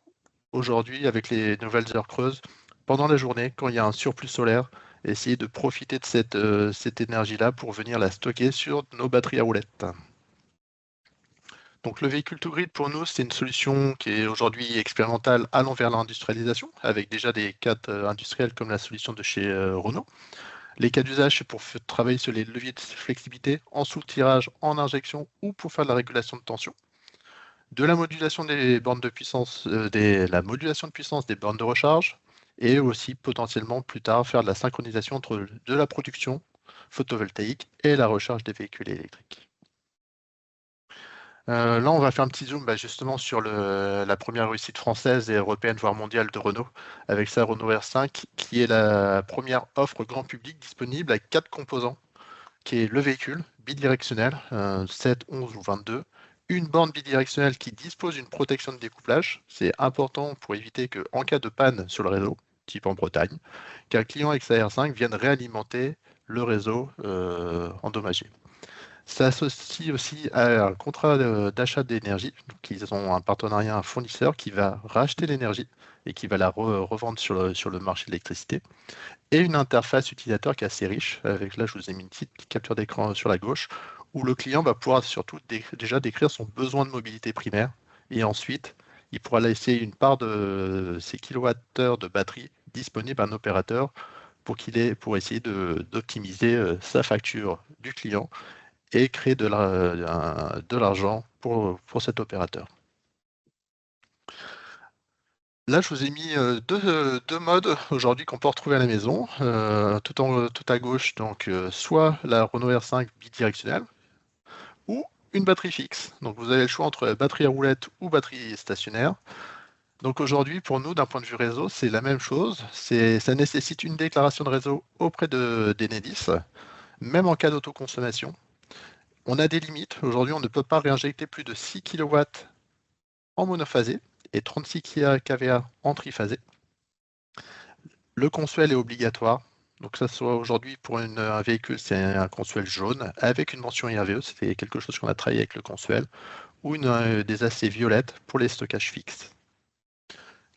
aujourd'hui avec les nouvelles heures creuses pendant la journée quand il y a un surplus solaire, essayer de profiter de cette énergie-là pour venir la stocker sur nos batteries à roulettes. Donc le véhicule to grid pour nous, c'est une solution qui est aujourd'hui expérimentale allant vers l'industrialisation, avec déjà des cas industriels comme la solution de chez Renault. Les cas d'usage, c'est pour travailler sur les leviers de flexibilité en sous-tirage, en injection ou pour faire de la régulation de tension. De la modulation des bornes de puissance, la modulation de puissance des bornes de recharge et aussi potentiellement plus tard faire de la synchronisation entre de la production photovoltaïque et la recharge des véhicules électriques. Là, on va faire un petit zoom justement sur la première réussite française et européenne, voire mondiale de Renault, avec sa Renault R5, qui est la première offre grand public disponible avec 4 composants, qui est le véhicule bidirectionnel, 7, 11 ou 22, une borne bidirectionnelle qui dispose d'une protection de découplage. C'est important pour éviter qu'en cas de panne sur le réseau, type en Bretagne, qu'un client avec sa R5 vienne réalimenter le réseau endommagé. Ça associe aussi à un contrat d'achat d'énergie. Donc, ils ont un partenariat, un fournisseur qui va racheter l'énergie et qui va la revendre sur le marché de l'électricité. Et une interface utilisateur qui est assez riche. Avec là, je vous ai mis une petite capture d'écran sur la gauche, où le client va pouvoir surtout déjà décrire son besoin de mobilité primaire. Et ensuite, il pourra laisser une part de ses kilowattheures de batterie disponible à un opérateur pour essayer d'optimiser sa facture du client et créer de l'argent pour cet opérateur. Là, je vous ai mis deux modes aujourd'hui qu'on peut retrouver à la maison. Tout à gauche, donc soit la Renault R5 bidirectionnelle ou une batterie fixe. Donc vous avez le choix entre batterie à roulette ou batterie stationnaire. Donc aujourd'hui, pour nous, d'un point de vue réseau, c'est la même chose. Ça nécessite une déclaration de réseau auprès d'Enedis, même en cas d'autoconsommation. On a des limites. Aujourd'hui, on ne peut pas réinjecter plus de 6 kW en monophasé et 36 kVA en triphasé. Le consuel est obligatoire. Donc ça soit aujourd'hui pour un véhicule, c'est un consuel jaune avec une mention IRVE, c'est quelque chose qu'on a travaillé avec le consuel, ou des AC violettes pour les stockages fixes.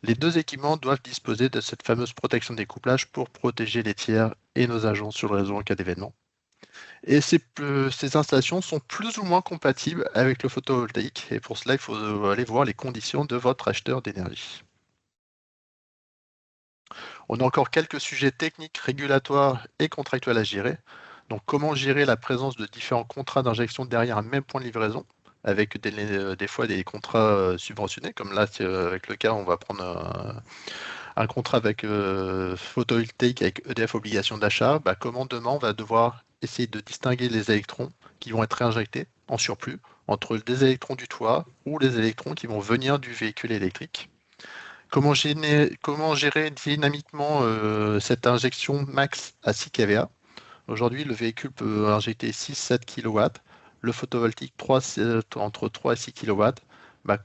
Les deux équipements doivent disposer de cette fameuse protection de découplage pour protéger les tiers et nos agents sur le réseau en cas d'événement. Et ces installations sont plus ou moins compatibles avec le photovoltaïque. Et pour cela, il faut aller voir les conditions de votre acheteur d'énergie. On a encore quelques sujets techniques, régulatoires et contractuels à gérer. Donc, comment gérer la présence de différents contrats d'injection derrière un même point de livraison, avec des fois des contrats subventionnés, comme là, avec le cas, on va prendre un contrat avec photovoltaïque avec EDF obligation d'achat. Comment demain, on va devoir essayer de distinguer les électrons qui vont être réinjectés en surplus entre des électrons du toit ou les électrons qui vont venir du véhicule électrique. Comment gérer dynamiquement cette injection max à 6 kVA. Aujourd'hui, le véhicule peut injecter 6-7 kW, le photovoltaïque entre 3 et 6 kW.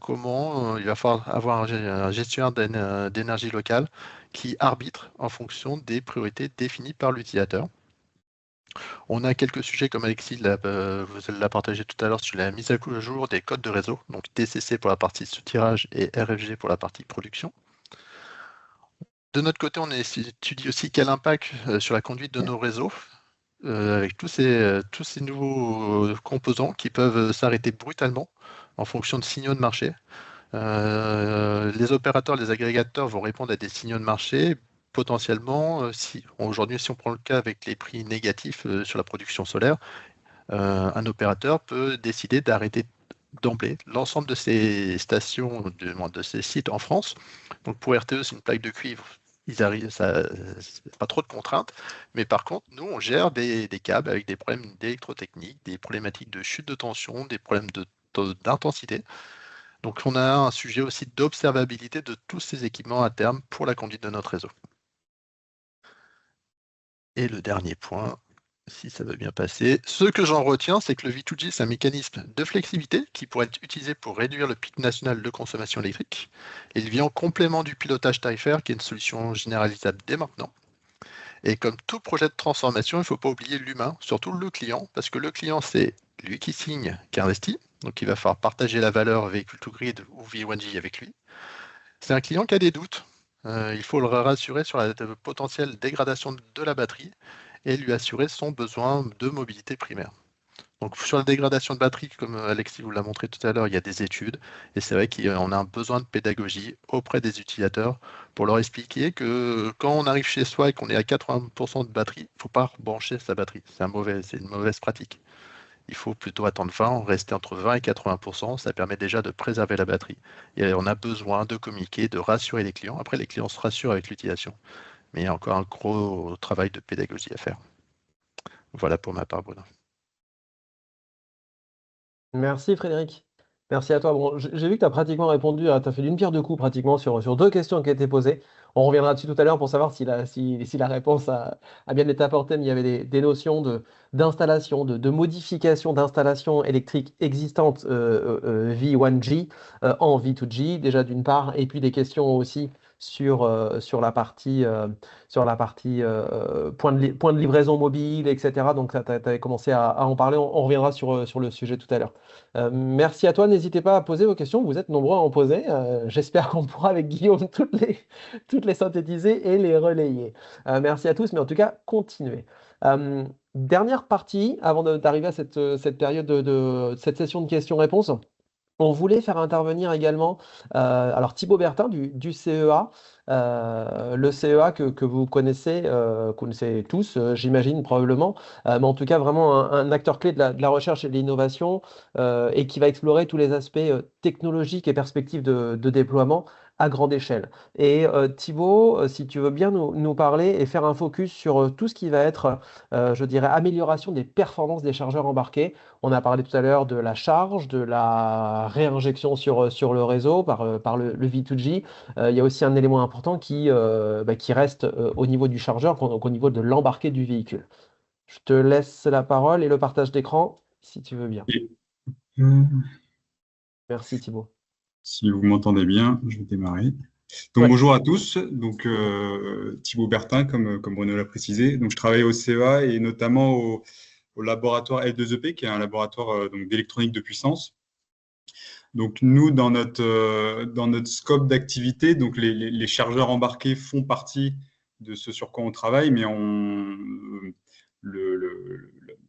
Comment il va falloir avoir un gestionnaire d'énergie locale qui arbitre en fonction des priorités définies par l'utilisateur. On a quelques sujets comme Alexis vous l'a partagé tout à l'heure sur la mise à jour des codes de réseau, donc TCC pour la partie sous-tirage et RFG pour la partie production. De notre côté, on étudie aussi quel impact sur la conduite de nos réseaux, avec tous ces nouveaux composants qui peuvent s'arrêter brutalement en fonction de signaux de marché. Les opérateurs, les agrégateurs vont répondre à des signaux de marché. Potentiellement, aujourd'hui, si on prend le cas avec les prix négatifs sur la production solaire, un opérateur peut décider d'arrêter d'emblée l'ensemble de ces stations, de ces sites en France. Donc pour RTE, c'est une plaque de cuivre. Ils arrivent, pas trop de contraintes, mais par contre, nous, on gère des câbles avec des problèmes d'électrotechnique, des problématiques de chute de tension, des problèmes d'intensité. Donc on a un sujet aussi d'observabilité de tous ces équipements à terme pour la conduite de notre réseau. Et le dernier point, si ça veut bien passer, ce que j'en retiens, c'est que le V2G, c'est un mécanisme de flexibilité qui pourrait être utilisé pour réduire le pic national de consommation électrique. Il vient en complément du pilotage tarifaire, qui est une solution généralisable dès maintenant. Et comme tout projet de transformation, il ne faut pas oublier l'humain, surtout le client, parce que le client, c'est lui qui signe, qui investit, donc il va falloir partager la valeur véhicule to grid ou V1G avec lui. C'est un client qui a des doutes. Il faut le rassurer sur la potentielle dégradation de la batterie et lui assurer son besoin de mobilité primaire. Donc sur la dégradation de batterie, comme Alexis vous l'a montré tout à l'heure, il y a des études et c'est vrai qu'on a un besoin de pédagogie auprès des utilisateurs pour leur expliquer que quand on arrive chez soi et qu'on est à 80% de batterie, il ne faut pas brancher sa batterie. C'est une mauvaise pratique. Il faut plutôt attendre 20, rester entre 20 et 80%, ça permet déjà de préserver la batterie. Et on a besoin de communiquer, de rassurer les clients. Après, les clients se rassurent avec l'utilisation. Mais il y a encore un gros travail de pédagogie à faire. Voilà pour ma part, Bruno. Merci Frédéric. Merci à toi. Bon, j'ai vu que tu as pratiquement répondu, tu as fait d'une pierre deux coups pratiquement sur deux questions qui étaient posées. On reviendra dessus tout à l'heure pour savoir si la réponse a bien été apportée, mais il y avait des notions d'installation, de modification d'installation électrique existante V1G en V2G, déjà d'une part, et puis des questions aussi sur la partie, point de livraison mobile, etc. Donc, tu avais commencé à en parler. On reviendra sur le sujet tout à l'heure. Merci à toi. N'hésitez pas à poser vos questions. Vous êtes nombreux à en poser. J'espère qu'on pourra, avec Guillaume, toutes les synthétiser et les relayer. Merci à tous, mais en tout cas, continuez. Dernière partie, avant d'arriver à cette période cette session de questions-réponses. On voulait faire intervenir également alors Thibaut Bertin du CEA, le CEA que vous connaissez tous, j'imagine probablement, mais en tout cas vraiment un acteur clé de la recherche et de l'innovation et qui va explorer tous les aspects technologiques et perspectives de déploiement à grande échelle. Et Thibaut, si tu veux bien nous parler et faire un focus sur tout ce qui va être, je dirais, amélioration des performances des chargeurs embarqués. On a parlé tout à l'heure de la charge, de la réinjection sur le réseau par le V2G. Il y a aussi un élément important qui reste au niveau du chargeur, donc au niveau de l'embarqué du véhicule. Je te laisse la parole et le partage d'écran, si tu veux bien. Euh, Merci Thibaut. Si vous m'entendez bien, je vais démarrer. Donc Ouais. bonjour à tous. Donc Thibaut Bertin, comme Bruno l'a précisé. Donc je travaille au CEA et notamment au laboratoire L2EP, qui est un laboratoire donc d'électronique de puissance. Donc nous, dans notre scope d'activité, donc les chargeurs embarqués font partie de ce sur quoi on travaille, mais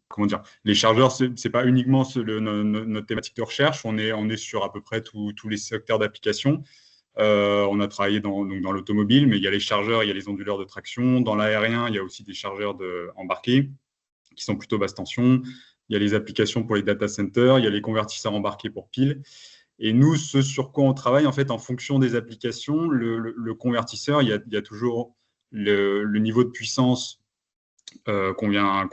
comment dire, les chargeurs, c'est pas uniquement notre thématique de recherche. On est sur à peu près tous les secteurs d'application. On a travaillé dans l'automobile, mais il y a les chargeurs, il y a les onduleurs de traction. Dans l'aérien, il y a aussi des chargeurs embarqués qui sont plutôt basse tension. Il y a les applications pour les data centers, il y a les convertisseurs embarqués pour piles. Et nous, ce sur quoi on travaille, en fait, en fonction des applications, le convertisseur, il y a toujours le niveau de puissance qu'on vient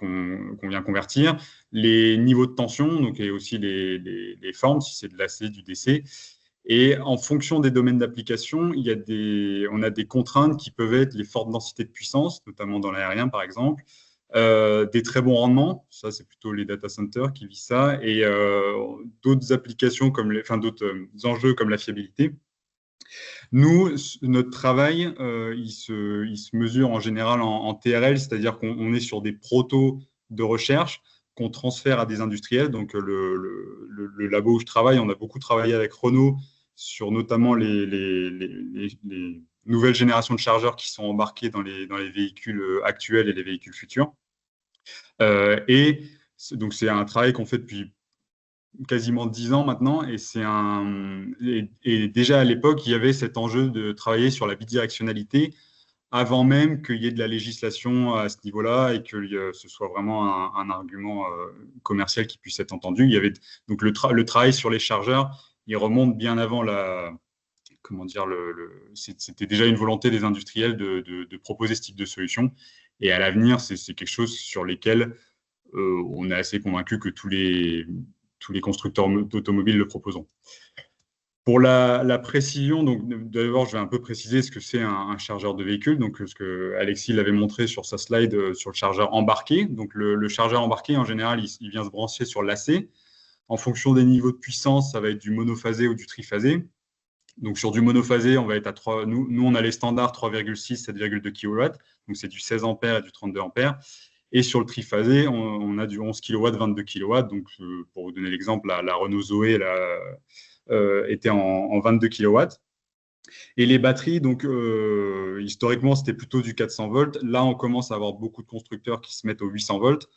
convertir, les niveaux de tension, donc, et aussi les formes, si c'est de l'AC, du DC. Et en fonction des domaines d'application, on a des contraintes qui peuvent être les fortes densités de puissance, notamment dans l'aérien, par exemple, des très bons rendements, ça c'est plutôt les data centers qui visent ça, et d'autres applications, d'autres enjeux comme la fiabilité. Nous, notre travail, il se mesure en général en TRL, c'est-à-dire qu'on est sur des protos de recherche qu'on transfère à des industriels. Donc, le labo où je travaille, on a beaucoup travaillé avec Renault sur notamment les nouvelles générations de chargeurs qui sont embarqués dans les véhicules actuels et les véhicules futurs. Et donc, c'est un travail qu'on fait depuis quasiment 10 ans maintenant, et déjà à l'époque, il y avait cet enjeu de travailler sur la bidirectionnalité avant même qu'il y ait de la législation à ce niveau-là et que ce soit vraiment un argument commercial qui puisse être entendu. Il y avait donc le travail sur les chargeurs, il remonte bien avant c'était déjà une volonté des industriels de proposer ce type de solution. Et à l'avenir, c'est quelque chose sur lesquels on est assez convaincu que tous les constructeurs d'automobiles le proposeront. Pour la précision, donc d'abord, je vais un peu préciser ce que c'est un chargeur de véhicule. Donc, ce que Alexis l'avait montré sur sa slide sur le chargeur embarqué. Donc, le chargeur embarqué, en général, il vient se brancher sur l'AC. En fonction des niveaux de puissance, ça va être du monophasé ou du triphasé. Donc, sur du monophasé, on va être à 3. Nous, on a les standards 3,6, 7,2 kW. Donc, c'est du 16 ampères et du 32 ampères. Et sur le triphasé, on a du 11 kW, 22 kW. Donc, pour vous donner l'exemple, la Renault Zoé était en 22 kW. Et les batteries, donc historiquement, c'était plutôt du 400 volts. Là, on commence à avoir beaucoup de constructeurs qui se mettent au 800 volts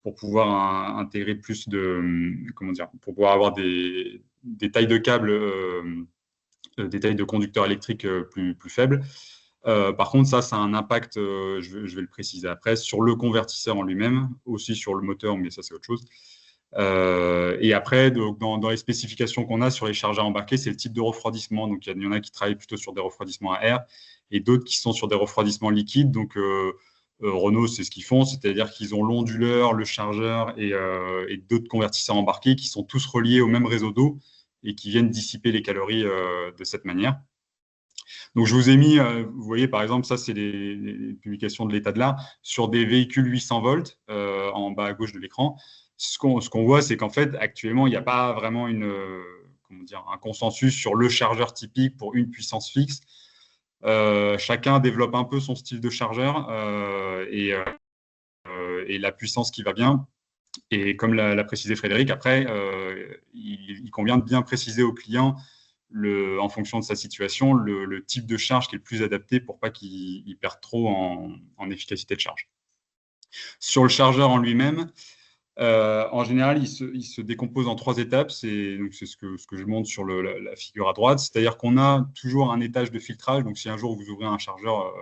pour pouvoir intégrer plus pour pouvoir avoir des tailles de câbles, des tailles de conducteurs électriques plus faibles. Par contre, ça a un impact, je vais le préciser après, sur le convertisseur en lui-même, aussi sur le moteur, mais ça, c'est autre chose. Et après, donc, dans les spécifications qu'on a sur les chargeurs embarqués, c'est le type de refroidissement. Donc, il y en a qui travaillent plutôt sur des refroidissements à air et d'autres qui sont sur des refroidissements liquides. Donc, Renault, c'est ce qu'ils font, c'est-à-dire qu'ils ont l'onduleur, le chargeur et d'autres convertisseurs embarqués qui sont tous reliés au même réseau d'eau et qui viennent dissiper les calories de cette manière. Donc, je vous ai mis, vous voyez, par exemple, ça, c'est les publications de l'état de l'art sur des véhicules 800 volts en bas à gauche de l'écran. Ce qu'on voit, c'est qu'en fait, actuellement, il n'y a pas vraiment un consensus sur le chargeur typique pour une puissance fixe. Chacun développe un peu son style de chargeur et la puissance qui va bien. Et comme l'a précisé Frédéric, après, il convient de bien préciser au client, en fonction de sa situation, le type de charge qui est le plus adapté pour pas qu'il perde trop en efficacité de charge. Sur le chargeur en lui-même, en général, il se décompose en 3 étapes. C'est ce que je montre sur la figure à droite. C'est-à-dire qu'on a toujours un étage de filtrage. Donc, si un jour vous ouvrez un chargeur,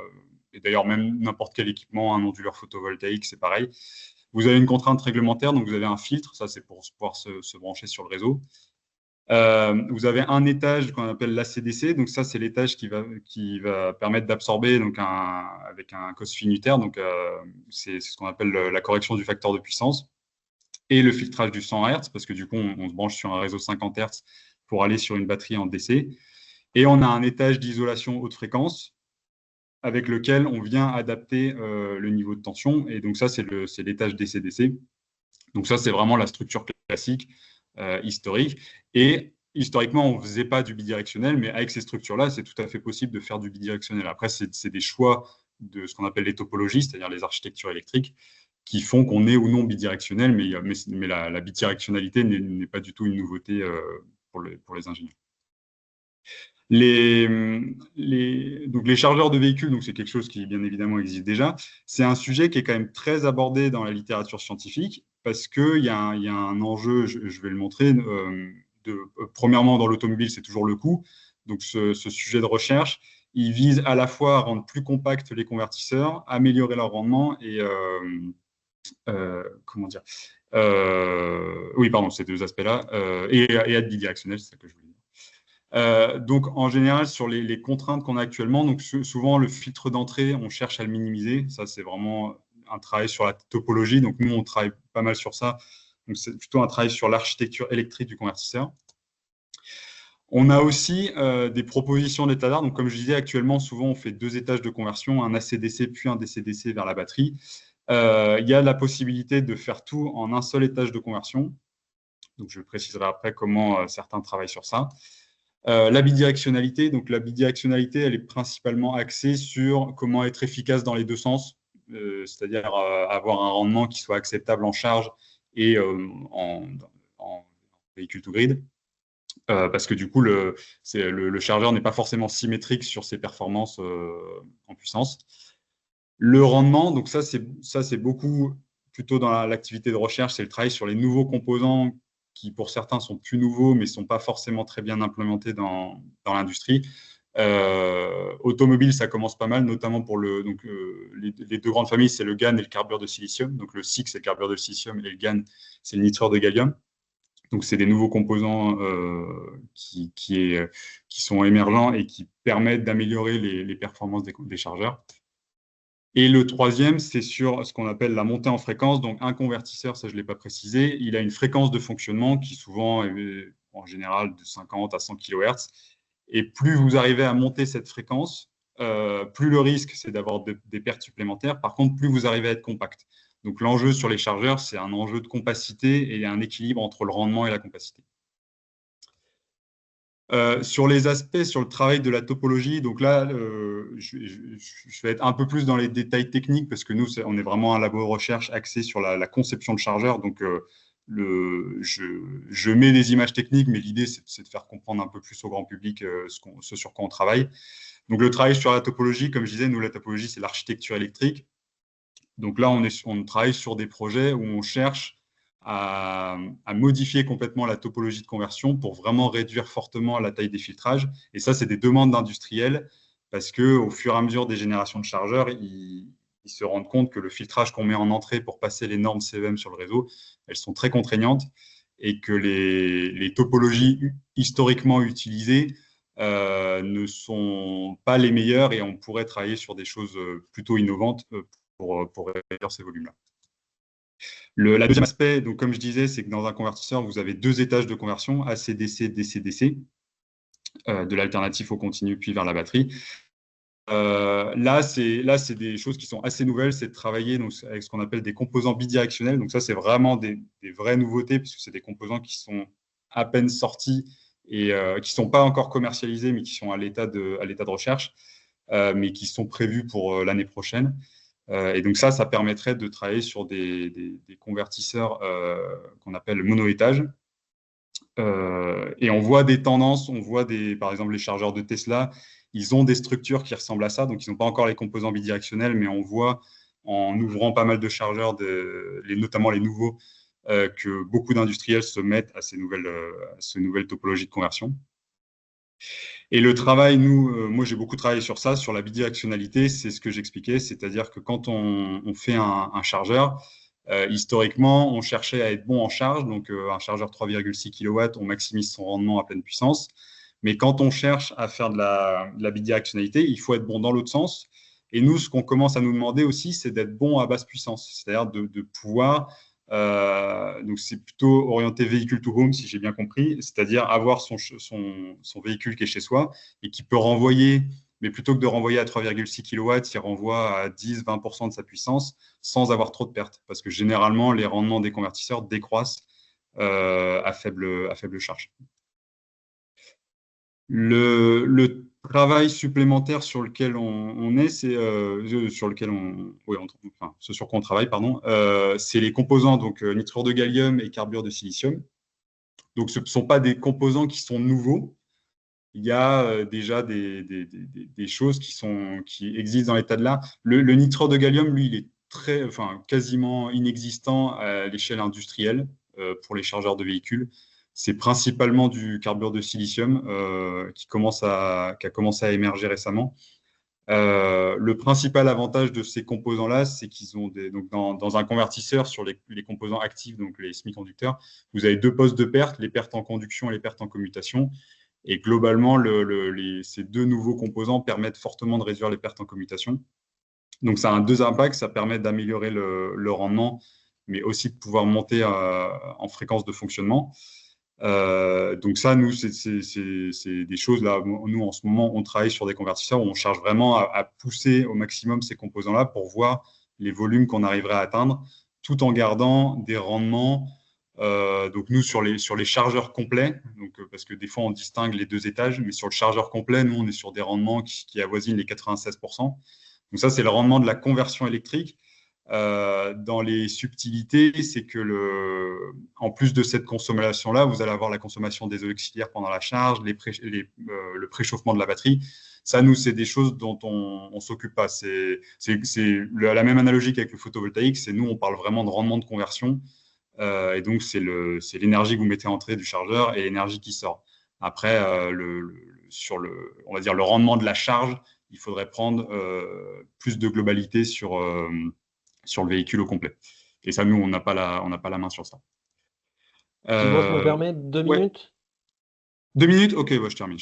et d'ailleurs même n'importe quel équipement, un onduleur photovoltaïque, c'est pareil, vous avez une contrainte réglementaire. Donc, vous avez un filtre. Ça, c'est pour pouvoir se brancher sur le réseau. Vous avez un étage qu'on appelle l'ACDC. Donc, ça, c'est l'étage qui va permettre d'absorber avec un cos unitaire. Donc, c'est ce qu'on appelle la correction du facteur de puissance. Et le filtrage du 100 Hz, parce que du coup, on se branche sur un réseau 50 Hz pour aller sur une batterie en DC. Et on a un étage d'isolation haute fréquence avec lequel on vient adapter le niveau de tension. Et donc ça, c'est l'étage DC-DC. Donc ça, c'est vraiment la structure classique, historique. Et historiquement, on ne faisait pas du bidirectionnel, mais avec ces structures-là, c'est tout à fait possible de faire du bidirectionnel. Après, c'est des choix de ce qu'on appelle les topologies, c'est-à-dire les architectures électriques, qui font qu'on est ou non bidirectionnel, mais la bidirectionnalité n'est pas du tout une nouveauté pour les ingénieurs. Donc les chargeurs de véhicules, donc c'est quelque chose qui bien évidemment existe déjà. C'est un sujet qui est quand même très abordé dans la littérature scientifique parce qu'il y a un enjeu, je vais le montrer. Premièrement, dans l'automobile, c'est toujours le coût. Donc ce sujet de recherche, il vise à la fois à rendre plus compacts les convertisseurs, améliorer leur rendement et oui, pardon, ces 2 aspects-là, et être bidirectionnel, c'est ça que je voulais dire. Donc, en général, sur les contraintes qu'on a actuellement, donc souvent, le filtre d'entrée, on cherche à le minimiser. Ça, c'est vraiment un travail sur la topologie. Donc, nous, on travaille pas mal sur ça. Donc, c'est plutôt un travail sur l'architecture électrique du convertisseur. On a aussi des propositions d'état d'art. Donc, comme je disais, actuellement, souvent, on fait 2 étages de conversion, un AC-DC puis un DC-DC vers la batterie. Il y a la possibilité de faire tout en un seul étage de conversion. Donc, je préciserai après comment certains travaillent sur ça. La bidirectionnalité, donc la bidirectionnalité, elle est principalement axée sur comment être efficace dans les 2 sens, c'est-à-dire avoir un rendement qui soit acceptable en charge et en véhicule to grid. Parce que du coup, le chargeur n'est pas forcément symétrique sur ses performances en puissance. Le rendement, donc ça c'est beaucoup plutôt dans l'activité de recherche, c'est le travail sur les nouveaux composants qui pour certains sont plus nouveaux mais ne sont pas forcément très bien implémentés dans l'industrie. Automobile, ça commence pas mal, notamment pour les 2 grandes familles, c'est le GaN et le carbure de silicium. Donc le SiC, c'est le carbure de silicium et le GaN, c'est le nitrure de gallium. Donc c'est des nouveaux composants qui sont émergents et qui permettent d'améliorer les performances des chargeurs. Et le 3e, c'est sur ce qu'on appelle la montée en fréquence. Donc, un convertisseur, ça je ne l'ai pas précisé, il a une fréquence de fonctionnement qui souvent est en général de 50 à 100 kHz. Et plus vous arrivez à monter cette fréquence, plus le risque, c'est d'avoir des pertes supplémentaires. Par contre, plus vous arrivez à être compact. Donc, l'enjeu sur les chargeurs, c'est un enjeu de compacité et un équilibre entre le rendement et la compacité. Sur les aspects, sur le travail de la topologie, donc là, je vais être un peu plus dans les détails techniques parce que nous, on est vraiment un labo de recherche axé sur la conception de chargeurs. Donc, je mets des images techniques, mais l'idée, c'est de faire comprendre un peu plus au grand public ce sur quoi on travaille. Donc, le travail sur la topologie, comme je disais, nous, la topologie, c'est l'architecture électrique. Donc là, on travaille sur des projets où on cherche à modifier complètement la topologie de conversion pour vraiment réduire fortement la taille des filtrages. Et ça, c'est des demandes d'industriels parce qu'au fur et à mesure des générations de chargeurs, ils se rendent compte que le filtrage qu'on met en entrée pour passer les normes CEM sur le réseau, elles sont très contraignantes et que les topologies historiquement utilisées ne sont pas les meilleures et on pourrait travailler sur des choses plutôt innovantes pour réduire ces volumes-là. La deuxième aspect, donc, comme je disais, c'est que dans un convertisseur, vous avez 2 étages de conversion, AC-DC, DC-DC, de l'alternatif au continu, puis vers la batterie. Là, c'est des choses qui sont assez nouvelles, c'est de travailler donc, avec ce qu'on appelle des composants bidirectionnels. Donc ça, c'est vraiment des vraies nouveautés, puisque c'est des composants qui sont à peine sortis et qui ne sont pas encore commercialisés, mais qui sont à l'état de recherche, mais qui sont prévus pour l'année prochaine. Et donc ça permettrait de travailler sur des convertisseurs qu'on appelle mono-étages. Et on voit des tendances, par exemple, les chargeurs de Tesla, ils ont des structures qui ressemblent à ça, donc ils n'ont pas encore les composants bidirectionnels, mais on voit en ouvrant pas mal de chargeurs, notamment les nouveaux, que beaucoup d'industriels se mettent à ces nouvelles topologies de conversion. Et le travail, moi j'ai beaucoup travaillé sur ça, sur la bidirectionnalité, c'est ce que j'expliquais, c'est-à-dire que quand on fait un chargeur, historiquement, on cherchait à être bon en charge, donc un chargeur 3,6 kW, on maximise son rendement à pleine puissance. Mais quand on cherche à faire de la bidirectionnalité, il faut être bon dans l'autre sens. Et nous, ce qu'on commence à nous demander aussi, c'est d'être bon à basse puissance, c'est-à-dire de pouvoir donc c'est plutôt orienté véhicule to home, si j'ai bien compris, c'est-à-dire avoir son véhicule qui est chez soi et qui peut renvoyer, mais plutôt que de renvoyer à 3,6 kW, il renvoie à 10-20% de sa puissance sans avoir trop de pertes. Parce que généralement, les rendements des convertisseurs décroissent à faible charge. Le travail supplémentaire sur lequel on est, c'est sur lequel ce sur quoi on travaille, pardon, c'est les composants, donc nitrure de gallium et carbure de silicium. Donc, ce ne sont pas des composants qui sont nouveaux. Il y a déjà des choses qui existent dans l'état de l'art. Le nitrure de gallium, lui, il est quasiment inexistant à l'échelle industrielle pour les chargeurs de véhicules. C'est principalement du carbure de silicium qui a commencé à émerger récemment. Le principal avantage de ces composants-là, c'est qu'ils ont donc dans un convertisseur sur les composants actifs, donc les semi-conducteurs, vous avez 2 postes de perte, les pertes en conduction et les pertes en commutation. Et globalement, ces 2 nouveaux composants permettent fortement de réduire les pertes en commutation. Donc, ça a 2 impacts. Ça permet d'améliorer le rendement, mais aussi de pouvoir monter en fréquence de fonctionnement. Donc ça, nous, c'est des choses là. Nous, en ce moment, on travaille sur des convertisseurs où on cherche vraiment à pousser au maximum ces composants-là pour voir les volumes qu'on arriverait à atteindre, tout en gardant des rendements. Donc nous, sur les chargeurs complets, donc, parce que des fois, on distingue les 2 étages, mais sur le chargeur complet, nous, on est sur des rendements qui avoisinent les 96%. Donc ça, c'est le rendement de la conversion électrique. Dans les subtilités, c'est que en plus de cette consommation-là, vous allez avoir la consommation des eaux auxiliaires pendant la charge, le préchauffement de la batterie. Ça, nous, c'est des choses dont on ne s'occupe pas. C'est la même analogie qu'avec le photovoltaïque. C'est nous, on parle vraiment de rendement de conversion. Et donc, c'est l'énergie que vous mettez à l'entrée du chargeur et l'énergie qui sort. Après, on va dire le rendement de la charge, il faudrait prendre plus de globalité sur le véhicule au complet. Et ça, nous, on n'a pas la main sur ça. Thibaut, je me permets 2 minutes. 2 minutes? Ok, je termine.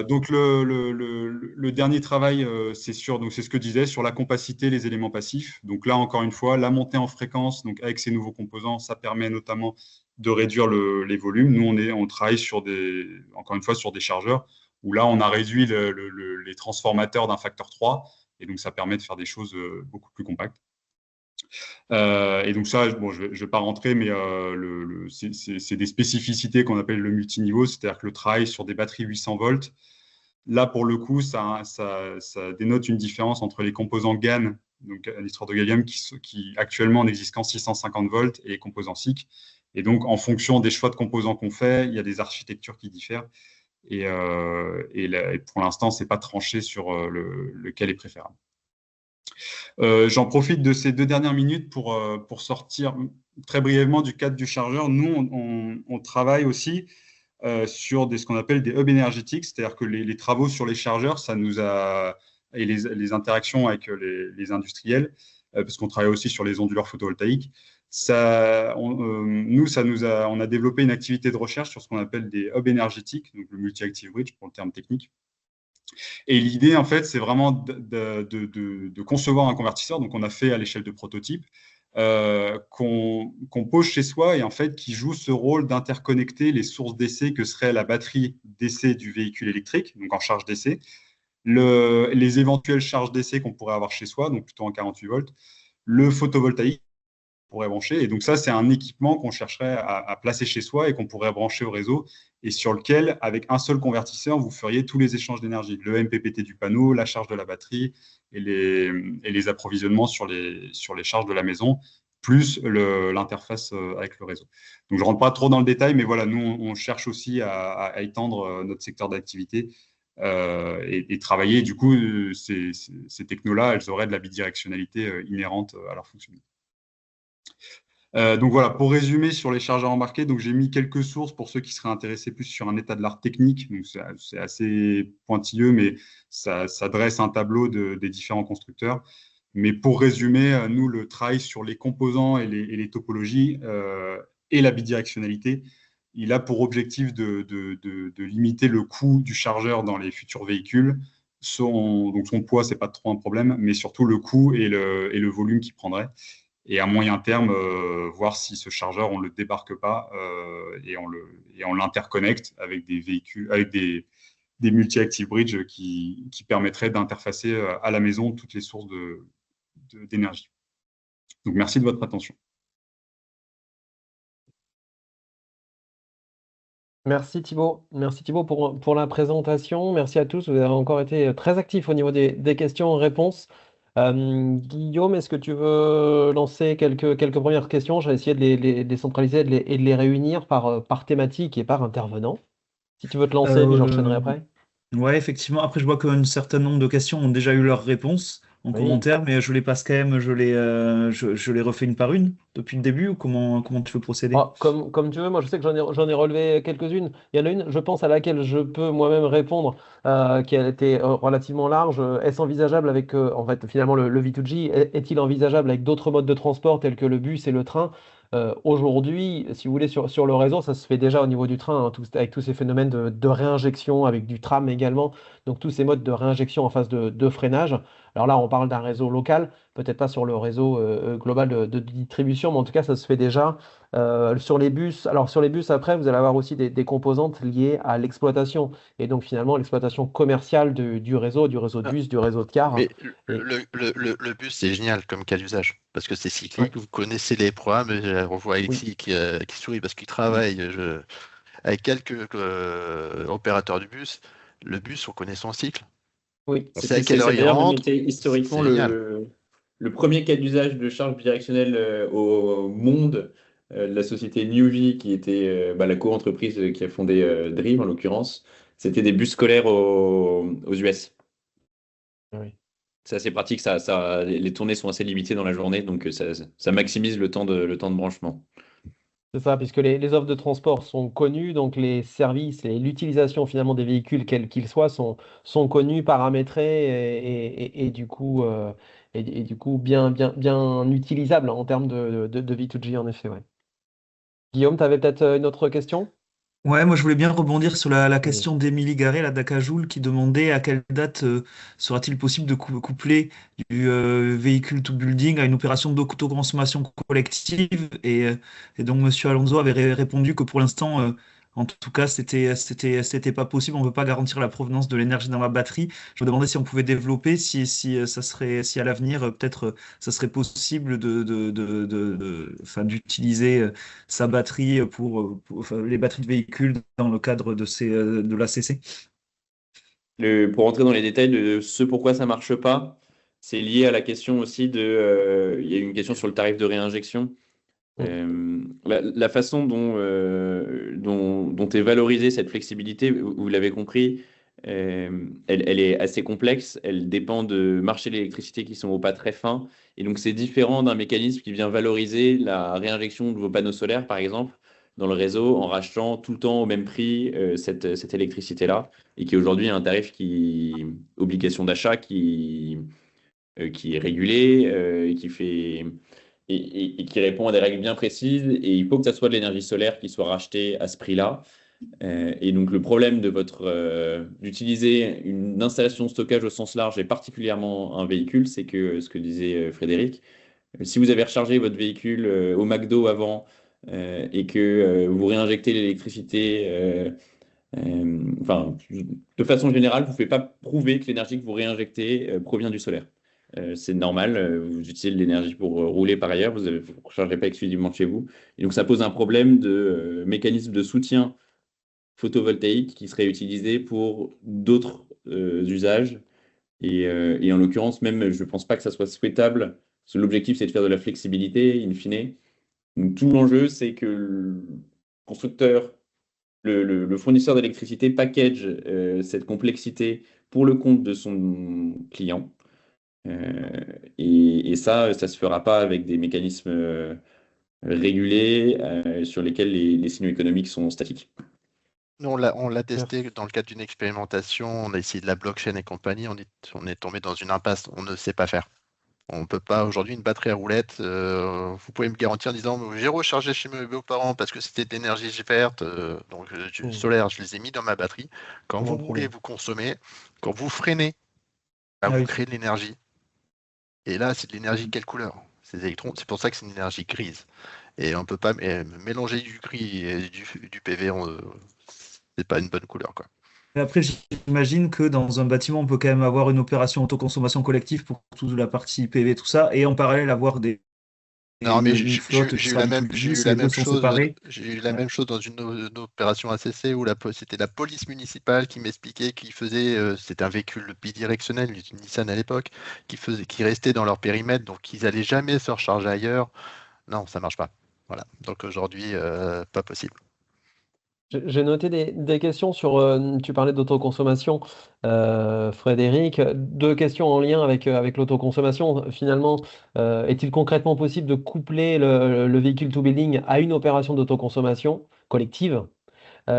Donc, le dernier travail, c'est ce que je disais, sur la compacité, les éléments passifs. Donc là, encore une fois, la montée en fréquence, donc avec ces nouveaux composants, ça permet notamment de réduire les volumes. Nous, on travaille encore une fois, sur des chargeurs où là, on a réduit les transformateurs d'un facteur 3. Et donc, ça permet de faire des choses beaucoup plus compactes. Et donc ça, bon, je vais pas rentrer, mais c'est des spécificités qu'on appelle le multiniveau, c'est-à-dire que le travail sur des batteries 800 volts, là, pour le coup, ça dénote une différence entre les composants GaN, donc l'histoire de gallium, qui actuellement n'existent qu'en 650 volts, et les composants SiC. Et donc, en fonction des choix de composants qu'on fait, il y a des architectures qui diffèrent. Et pour l'instant, c'est pas tranché sur lequel est préférable. J'en profite de ces 2 dernières minutes pour sortir très brièvement du cadre du chargeur. Nous, on travaille aussi sur ce qu'on appelle des hubs énergétiques, c'est-à-dire que les travaux sur les chargeurs, ça nous a et les interactions avec les industriels, parce qu'on travaille aussi sur les onduleurs photovoltaïques. On a développé une activité de recherche sur ce qu'on appelle des hubs énergétiques, donc le multi-active bridge pour le terme technique. Et l'idée, en fait, c'est vraiment de concevoir un convertisseur. Donc, on a fait à l'échelle de prototype qu'on pose chez soi et en fait qui joue ce rôle d'interconnecter les sources d'essai que serait la batterie d'essai du véhicule électrique, donc en charge d'essai, les éventuelles charges d'essai qu'on pourrait avoir chez soi, donc plutôt en 48 volts, le photovoltaïque qu'on pourrait brancher. Et donc ça, c'est un équipement qu'on chercherait à placer chez soi et qu'on pourrait brancher au réseau et sur lequel, avec un seul convertisseur, vous feriez tous les échanges d'énergie, le MPPT du panneau, la charge de la batterie et les approvisionnements sur les charges de la maison, plus l'interface avec le réseau. Donc, je ne rentre pas trop dans le détail, mais voilà, nous, on cherche aussi à étendre notre secteur d'activité et travailler. Du coup, ces technos-là, elles auraient de la bidirectionnalité inhérente à leur fonctionnement. Donc voilà, pour résumer sur les chargeurs embarqués, donc j'ai mis quelques sources pour ceux qui seraient intéressés plus sur un état de l'art technique. Donc c'est assez pointilleux, mais ça dresse un tableau des différents constructeurs. Mais pour résumer, nous, le travail sur les composants et les topologies et la bidirectionnalité, il a pour objectif de limiter le coût du chargeur dans les futurs véhicules. Donc son poids, c'est pas trop un problème, mais surtout le coût et le volume qu'il prendrait. Et à moyen terme, voir si ce chargeur, on ne le débarque pas et on l'interconnecte avec des véhicules, avec des multi-active bridge qui permettraient d'interfacer à la maison toutes les sources d'énergie. Donc, merci de votre attention. Merci Thibaut pour la présentation. Merci à tous. Vous avez encore été très actifs au niveau des questions-réponses. Guillaume, est-ce que tu veux lancer quelques premières questions? Je vais essayer de les centraliser et de les réunir par thématique et par intervenant. Si tu veux te lancer, puis j'enchaînerai après. Ouais, effectivement. Après, je vois qu'un certain nombre de questions ont déjà eu leur réponse en Oui. commentaire, mais je les passe quand même, je les refais une par une depuis le début, ou comment tu veux procéder? Comme tu veux, moi je sais que j'en ai relevé quelques-unes. Il y en a une, je pense, à laquelle je peux moi-même répondre, qui a été relativement large. Est-ce envisageable avec, en fait, finalement, le V2G, est-il envisageable avec d'autres modes de transport tels que le bus et le train? Aujourd'hui, si vous voulez, sur le réseau, ça se fait déjà au niveau du train, hein, avec tous ces phénomènes de réinjection, avec du tram également. Donc tous ces modes de réinjection en phase de freinage. Alors là, on parle d'un réseau local, peut-être pas sur le réseau global de distribution, mais en tout cas, ça se fait déjà. Sur les bus, alors sur les bus, après, vous allez avoir aussi des composantes liées à l'exploitation. Et donc finalement, l'exploitation commerciale du réseau de bus, du réseau de cars. Mais le bus, c'est génial comme cas d'usage, parce que c'est cyclique, vous connaissez les programmes, on voit Alexis qui sourit parce qu'il travaille avec quelques opérateurs du bus. Le bus, on connaît son cycle. Oui. C'est à quelle heure il rentre. Historiquement, C'est génial. le premier cas d'usage de charge bidirectionnelle au monde, de la société Nuvve, qui était la co-entreprise qui a fondé Dream en l'occurrence, c'était des bus scolaires aux US. Oui. C'est assez pratique, les tournées sont assez limitées dans la journée, donc ça maximise le temps de branchement. C'est ça, puisque les offres de transport sont connues, donc les services et l'utilisation finalement des véhicules, quels qu'ils soient, sont connus, paramétrés et du coup, bien utilisables en termes de V2G, en effet. Ouais. Guillaume, tu avais peut-être une autre question? Ouais, moi je voulais bien rebondir sur la question d'Émilie Garret, la d'Acajoul, qui demandait à quelle date sera-t-il possible de coupler du véhicule to building à une opération d'autoconsommation collective. Et donc Monsieur Alonso avait répondu que pour l'instant, En tout cas, c'était pas possible. On ne peut pas garantir la provenance de l'énergie dans la batterie. Je me demandais si on pouvait développer, si à l'avenir, peut-être, ça serait possible enfin, d'utiliser sa batterie enfin, les batteries de véhicules dans le cadre de l'ACC. Pour rentrer dans les détails de ce pourquoi ça marche pas, c'est lié à la question aussi il y a une question sur le tarif de réinjection. La façon dont est valorisée cette flexibilité, vous l'avez compris, elle est assez complexe. Elle dépend de marchés de l'électricité qui sont au pas très fins. Et donc, c'est différent d'un mécanisme qui vient valoriser la réinjection de vos panneaux solaires, par exemple, dans le réseau, en rachetant tout le temps au même prix cette électricité-là, et qui aujourd'hui a un tarif obligation d'achat qui est régulé, et qui fait et qui répond à des règles bien précises. Et il faut que ça soit de l'énergie solaire qui soit rachetée à ce prix-là. Et donc le problème d'utiliser une installation de stockage au sens large et particulièrement un véhicule, c'est que ce que disait Frédéric, si vous avez rechargé votre véhicule au McDo avant et que vous réinjectez l'électricité, enfin, de façon générale, vous ne pouvez pas prouver que l'énergie que vous réinjectez provient du solaire. C'est normal, vous utilisez de l'énergie pour rouler par ailleurs, vous ne rechargez pas exclusivement chez vous. Et donc ça pose un problème de mécanisme de soutien photovoltaïque qui serait utilisé pour d'autres usages. Et en l'occurrence, même, je ne pense pas que ça soit souhaitable, parce que l'objectif, c'est de faire de la flexibilité, in fine. Donc, tout l'enjeu, c'est que le constructeur, le fournisseur d'électricité package cette complexité pour le compte de son client. Et ça ne se fera pas avec des mécanismes régulés sur lesquels les signaux économiques sont statiques. Nous, on l'a testé dans le cadre d'une expérimentation, on a essayé de la blockchain et compagnie, on est tombé dans une impasse, on ne sait pas faire. On ne peut pas, aujourd'hui, une batterie à roulettes, vous pouvez me garantir en disant, j'ai rechargé chez mes beaux-parents parce que c'était de l'énergie verte, donc solaire, je les ai mis dans ma batterie. Quand vous roulez, vous consommez. Quand vous freinez, vous créez de l'énergie. Et là, c'est de l'énergie quelle couleur? C'est des électrons, c'est pour ça que c'est une énergie grise. Et on ne peut pas mélanger du gris et du PV, c'est pas une bonne couleur, quoi. Et après, j'imagine que dans un bâtiment, on peut quand même avoir une opération autoconsommation collective pour toute la partie PV, tout ça, et en parallèle avoir Non, mais une flotte qui sera beaucoup plus douce, les deux sont séparés. J'ai eu la même chose dans une opération ACC où c'était la police municipale qui m'expliquait qu'ils faisaient, c'était un véhicule bidirectionnel, une Nissan à l'époque, qui restait dans leur périmètre, donc ils n'allaient jamais se recharger ailleurs. Non, ça marche pas. Voilà. Donc aujourd'hui, pas possible. J'ai noté des questions sur, tu parlais d'autoconsommation, Frédéric. Deux questions en lien avec l'autoconsommation. Finalement, est-il concrètement possible de coupler le véhicule to building à une opération d'autoconsommation collective?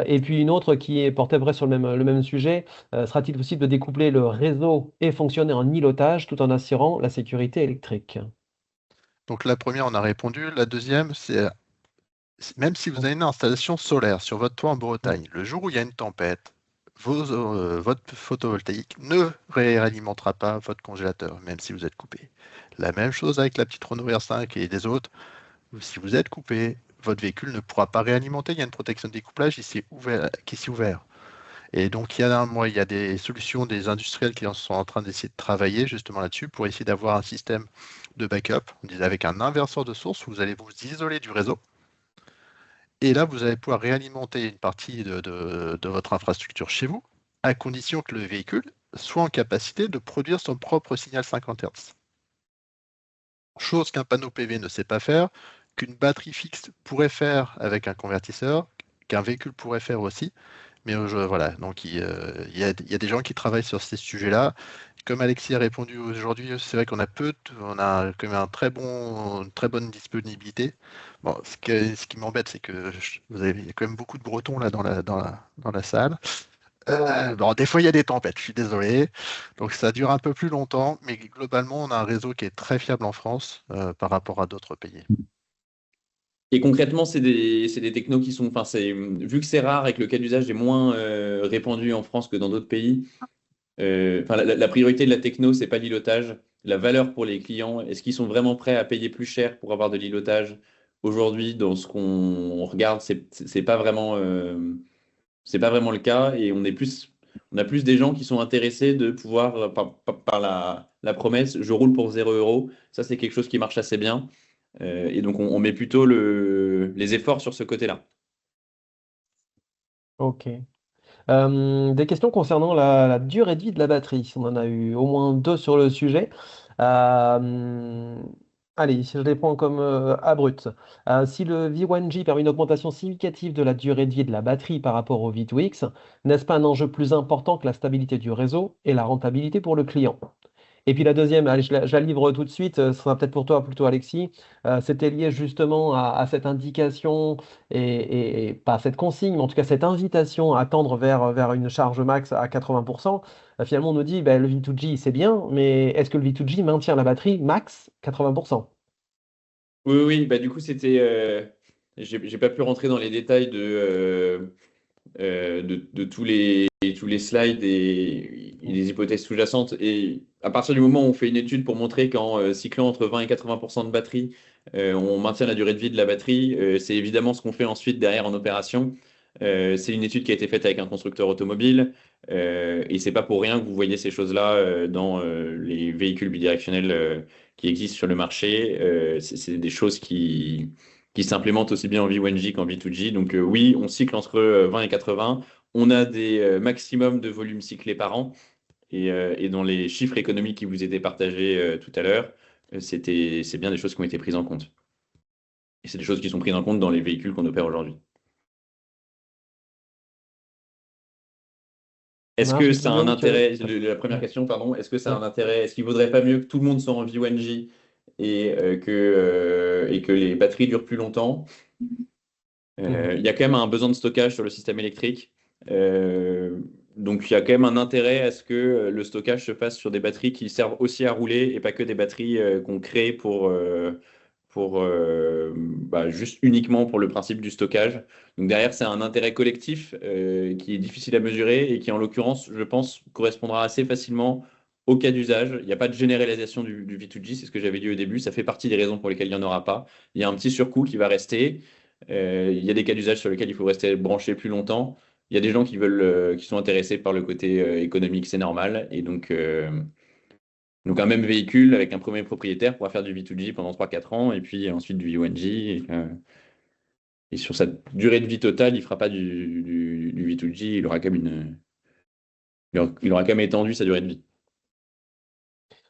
Et puis une autre qui est portée à peu près sur le même sujet. Sera-t-il possible de découpler le réseau et fonctionner en îlotage tout en assurant la sécurité électrique? Donc la première, on a répondu. La deuxième, c'est même si vous avez une installation solaire sur votre toit en Bretagne, le jour où il y a une tempête, votre photovoltaïque ne réalimentera pas votre congélateur, même si vous êtes coupé. La même chose avec la petite Renault R5 et des autres. Si vous êtes coupé, votre véhicule ne pourra pas réalimenter. Il y a une protection de découplage qui s'est ouvert. Et donc, il y a des solutions des industriels qui sont en train d'essayer de travailler justement là-dessus pour essayer d'avoir un système de backup. Avec un inverseur de source, vous allez vous isoler du réseau. Et là, vous allez pouvoir réalimenter une partie de votre infrastructure chez vous, à condition que le véhicule soit en capacité de produire son propre signal 50 Hz. Chose qu'un panneau PV ne sait pas faire, qu'une batterie fixe pourrait faire avec un convertisseur, qu'un véhicule pourrait faire aussi. Mais voilà, donc il y a des gens qui travaillent sur ces sujets-là. Comme Alexis a répondu aujourd'hui, c'est vrai qu'on a quand même une très bonne disponibilité. Bon, ce qui m'embête, c'est que il y a quand même beaucoup de Bretons là dans la salle. Bon, des fois, il y a des tempêtes, je suis désolé. Donc, ça dure un peu plus longtemps, mais globalement, on a un réseau qui est très fiable en France par rapport à d'autres pays. Et concrètement, c'est des technos qui sont, enfin, vu que c'est rare et que le cas d'usage est moins répandu en France que dans d'autres pays, la priorité de la techno, c'est pas l'îlotage. La valeur pour les clients, est-ce qu'ils sont vraiment prêts à payer plus cher pour avoir de l'îlotage aujourd'hui, dans ce qu'on regarde, c'est pas vraiment, c'est pas vraiment le cas et on a plus des gens qui sont intéressés de pouvoir, par la promesse, je roule pour 0 €. Ça, c'est quelque chose qui marche assez bien. Et donc, on met plutôt les efforts sur ce côté-là. Ok. Des questions concernant la durée de vie de la batterie. On en a eu au moins deux sur le sujet. Euh, Allez, je les prends comme à brut. Si le V1G permet une augmentation significative de la durée de vie de la batterie par rapport au V2X, n'est-ce pas un enjeu plus important que la stabilité du réseau et la rentabilité pour le client? Et puis la deuxième, allez, je la livre tout de suite, ce sera peut-être pour toi plutôt Alexis. C'était lié justement à cette indication et pas cette consigne, mais en tout cas cette invitation à tendre vers une charge max à 80%. Finalement, on nous dit ben, le V2G c'est bien, mais est-ce que le V2G maintient la batterie max 80%? Oui, oui, bah, du coup, j'ai pas pu rentrer dans les détails de tous les slides et les hypothèses sous-jacentes. Et à partir du moment où on fait une étude pour montrer qu'en cyclant entre 20 et 80% de batterie, on maintient la durée de vie de la batterie, c'est évidemment ce qu'on fait ensuite derrière en opération. C'est une étude qui a été faite avec un constructeur automobile et c'est pas pour rien que vous voyez ces choses-là dans les véhicules bidirectionnels qui existent sur le marché. C'est des choses qui s'implémentent aussi bien en V1G qu'en V2G. Donc oui, on cycle entre 20 et 80. On a des maximums de volume cyclé par an. Et dans les chiffres économiques qui vous étaient partagés tout à l'heure, c'est bien des choses qui ont été prises en compte. Et c'est des choses qui sont prises en compte dans les véhicules qu'on opère aujourd'hui. Ça Est-ce marche, que ça a un Guillaume, intérêt, la première question, pardon, est-ce que ça a un intérêt, est-ce qu'il ne vaudrait pas mieux que tout le monde soit en V1G et que les batteries durent plus longtemps? Il y a quand même un besoin de stockage sur le système électrique. Euh, donc, il y a quand même un intérêt à ce que le stockage se fasse sur des batteries qui servent aussi à rouler et pas que des batteries qu'on crée pour juste uniquement pour le principe du stockage. Donc, derrière, c'est un intérêt collectif qui est difficile à mesurer et qui, en l'occurrence, je pense, correspondra assez facilement au cas d'usage. Il n'y a pas de généralisation du V2G, c'est ce que j'avais dit au début. Ça fait partie des raisons pour lesquelles il n'y en aura pas. Il y a un petit surcoût qui va rester. Il y a des cas d'usage sur lesquels il faut rester branché plus longtemps. Il y a des gens qui veulent, qui sont intéressés par le côté économique, c'est normal. Et donc un même véhicule avec un premier propriétaire pourra faire du V2G pendant 3 4 ans et puis ensuite du V1G. Et sur sa durée de vie totale, il ne fera pas du V2G, il aura quand même étendu sa durée de vie.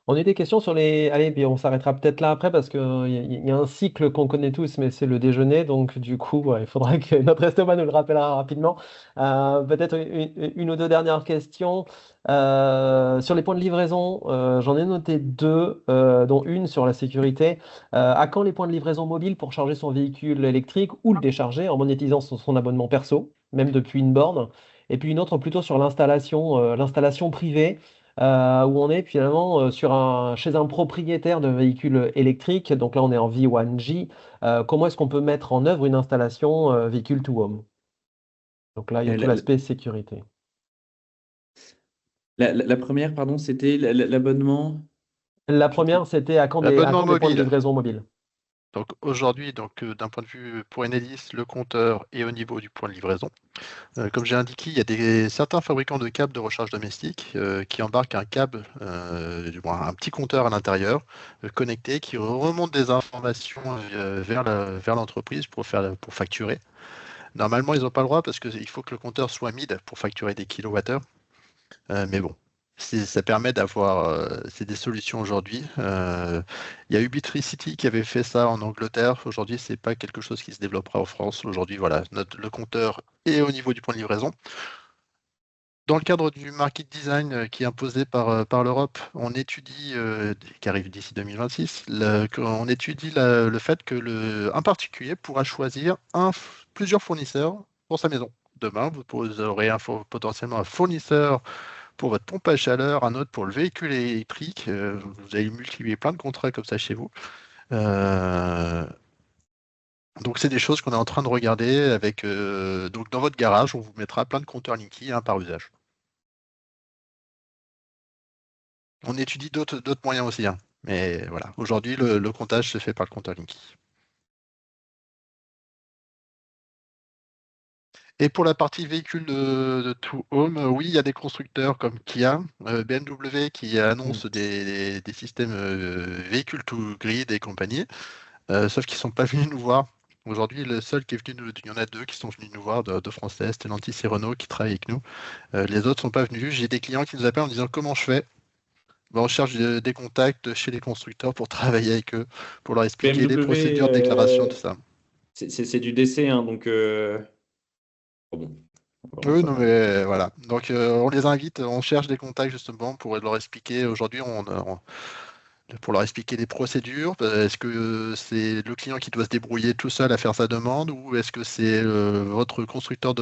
On a eu des questions sur les. Allez, puis on s'arrêtera peut-être là après parce qu'il y a un cycle qu'on connaît tous, mais c'est le déjeuner. Donc, du coup, ouais, il faudra que notre estomac nous le rappellera rapidement. Peut-être une ou deux dernières questions. Sur les points de livraison, j'en ai noté deux, dont une sur la sécurité. À quand les points de livraison mobiles pour charger son véhicule électrique ou le décharger en monétisant son abonnement perso, même depuis une borne? Et puis une autre plutôt sur l'installation privée où on est finalement chez un propriétaire de véhicules électriques. Donc là, on est en V1G. Comment est-ce qu'on peut mettre en œuvre une installation véhicule to home? Donc là, il y a Euh, tout La, l'aspect sécurité. la première, pardon, c'était l'abonnement. La Je sais- première, c'était à L'abonnement quand des points de mobile. livraison mobile? Donc aujourd'hui, d'un point de vue pour Enedis, le compteur est au niveau du point de livraison. Comme j'ai indiqué, il y a certains fabricants de câbles de recharge domestique qui embarquent un câble, du moins un petit compteur à l'intérieur, connecté, qui remonte des informations vers l'entreprise pour facturer. Normalement, ils n'ont pas le droit parce qu'il faut que le compteur soit mid pour facturer des kilowattheures. Mais bon, ça permet d'avoir. C'est des solutions aujourd'hui. Il y a Ubitricity qui avait fait ça en Angleterre. Aujourd'hui, c'est pas quelque chose qui se développera en France. Aujourd'hui, voilà, le compteur est au niveau du point de livraison. Dans le cadre du market design qui est imposé par l'Europe, on étudie, qui arrive d'ici 2026, on étudie le fait que un particulier pourra choisir plusieurs fournisseurs pour sa maison. Demain, vous aurez potentiellement un fournisseur pour votre pompe à chaleur, un autre pour le véhicule électrique. Vous allez multiplier plein de contrats comme ça chez vous. Euh, donc, c'est des choses qu'on est en train de regarder avec. Donc, dans votre garage, on vous mettra plein de compteurs Linky par usage. On étudie d'autres moyens aussi, hein. Mais voilà, aujourd'hui, le comptage se fait par le compteur Linky. Et pour la partie véhicule de to home, oui, il y a des constructeurs comme Kia, BMW qui annoncent des systèmes véhicules to grid et compagnie, sauf qu'ils ne sont pas venus nous voir. Aujourd'hui, le seul qui est venu il y en a deux qui sont venus nous voir de français, Stellantis et Renault qui travaillent avec nous. Les autres ne sont pas venus. J'ai des clients qui nous appellent en disant comment je fais. Ben, on cherche des contacts chez les constructeurs pour travailler avec eux, pour leur expliquer les BMW, procédures de déclaration, tout ça. c'est du DC, hein, donc bon, Oui, non, mais voilà. Donc, on les invite, on cherche des contacts justement pour leur expliquer. Aujourd'hui, pour leur expliquer les procédures. Est-ce que c'est le client qui doit se débrouiller tout seul à faire sa demande ou est-ce que c'est votre constructeur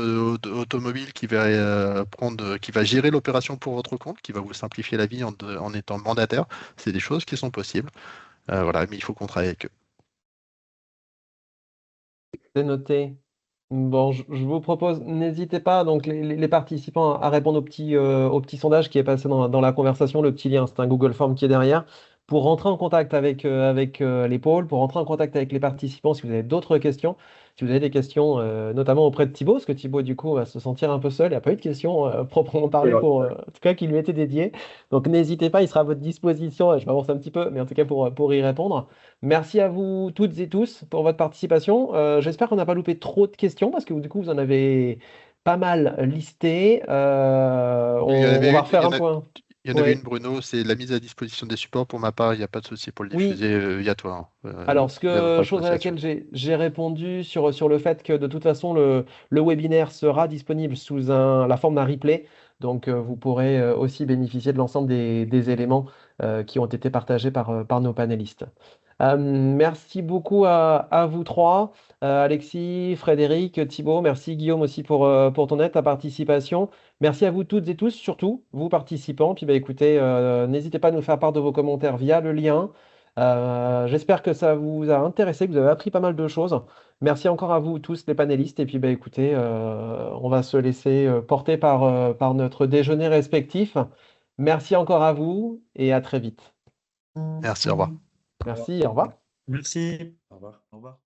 automobile qui va qui va gérer l'opération pour votre compte, qui va vous simplifier la vie en étant mandataire? C'est des choses qui sont possibles. Voilà, mais il faut qu'on travaille avec eux. C'est noté. Bon, je vous propose, n'hésitez pas, donc les participants, à répondre au petit sondage qui est passé dans la conversation, le petit lien, c'est un Google Form qui est derrière, pour rentrer en contact avec les pôles, pour rentrer en contact avec les participants si vous avez d'autres questions, si vous avez des questions, notamment auprès de Thibaut, parce que Thibaut, du coup, va se sentir un peu seul, il n'y a pas eu de questions proprement parlées, en tout cas, qui lui étaient dédiées. Donc, n'hésitez pas, il sera à votre disposition, je m'avance un petit peu, mais en tout cas, pour y répondre. Merci à vous toutes et tous pour votre participation. J'espère qu'on n'a pas loupé trop de questions parce que du coup, vous en avez pas mal listé. On va refaire un point. Il y en avait Ouais. une, Bruno, c'est la mise à disposition des supports. Pour ma part, il n'y a pas de souci pour le Oui. diffuser via toi. Alors, Via votre chose à association. laquelle j'ai répondu sur le fait que de toute façon, le webinaire sera disponible sous la forme d'un replay. Donc, vous pourrez aussi bénéficier de l'ensemble des éléments qui ont été partagés par nos panélistes. Merci beaucoup à vous trois, Alexis, Frédéric, Thibaut. Merci Guillaume aussi pour ton aide, ta participation. Merci à vous toutes et tous, surtout vous participants. Puis bah, écoutez, n'hésitez pas à nous faire part de vos commentaires via le lien. J'espère que ça vous a intéressé, que vous avez appris pas mal de choses. Merci encore à vous tous les panélistes. Et puis bah, écoutez, on va se laisser porter par notre déjeuner respectif. Merci encore à vous et à très vite. Merci, au revoir. Merci, au revoir. Merci. Au revoir. Au revoir.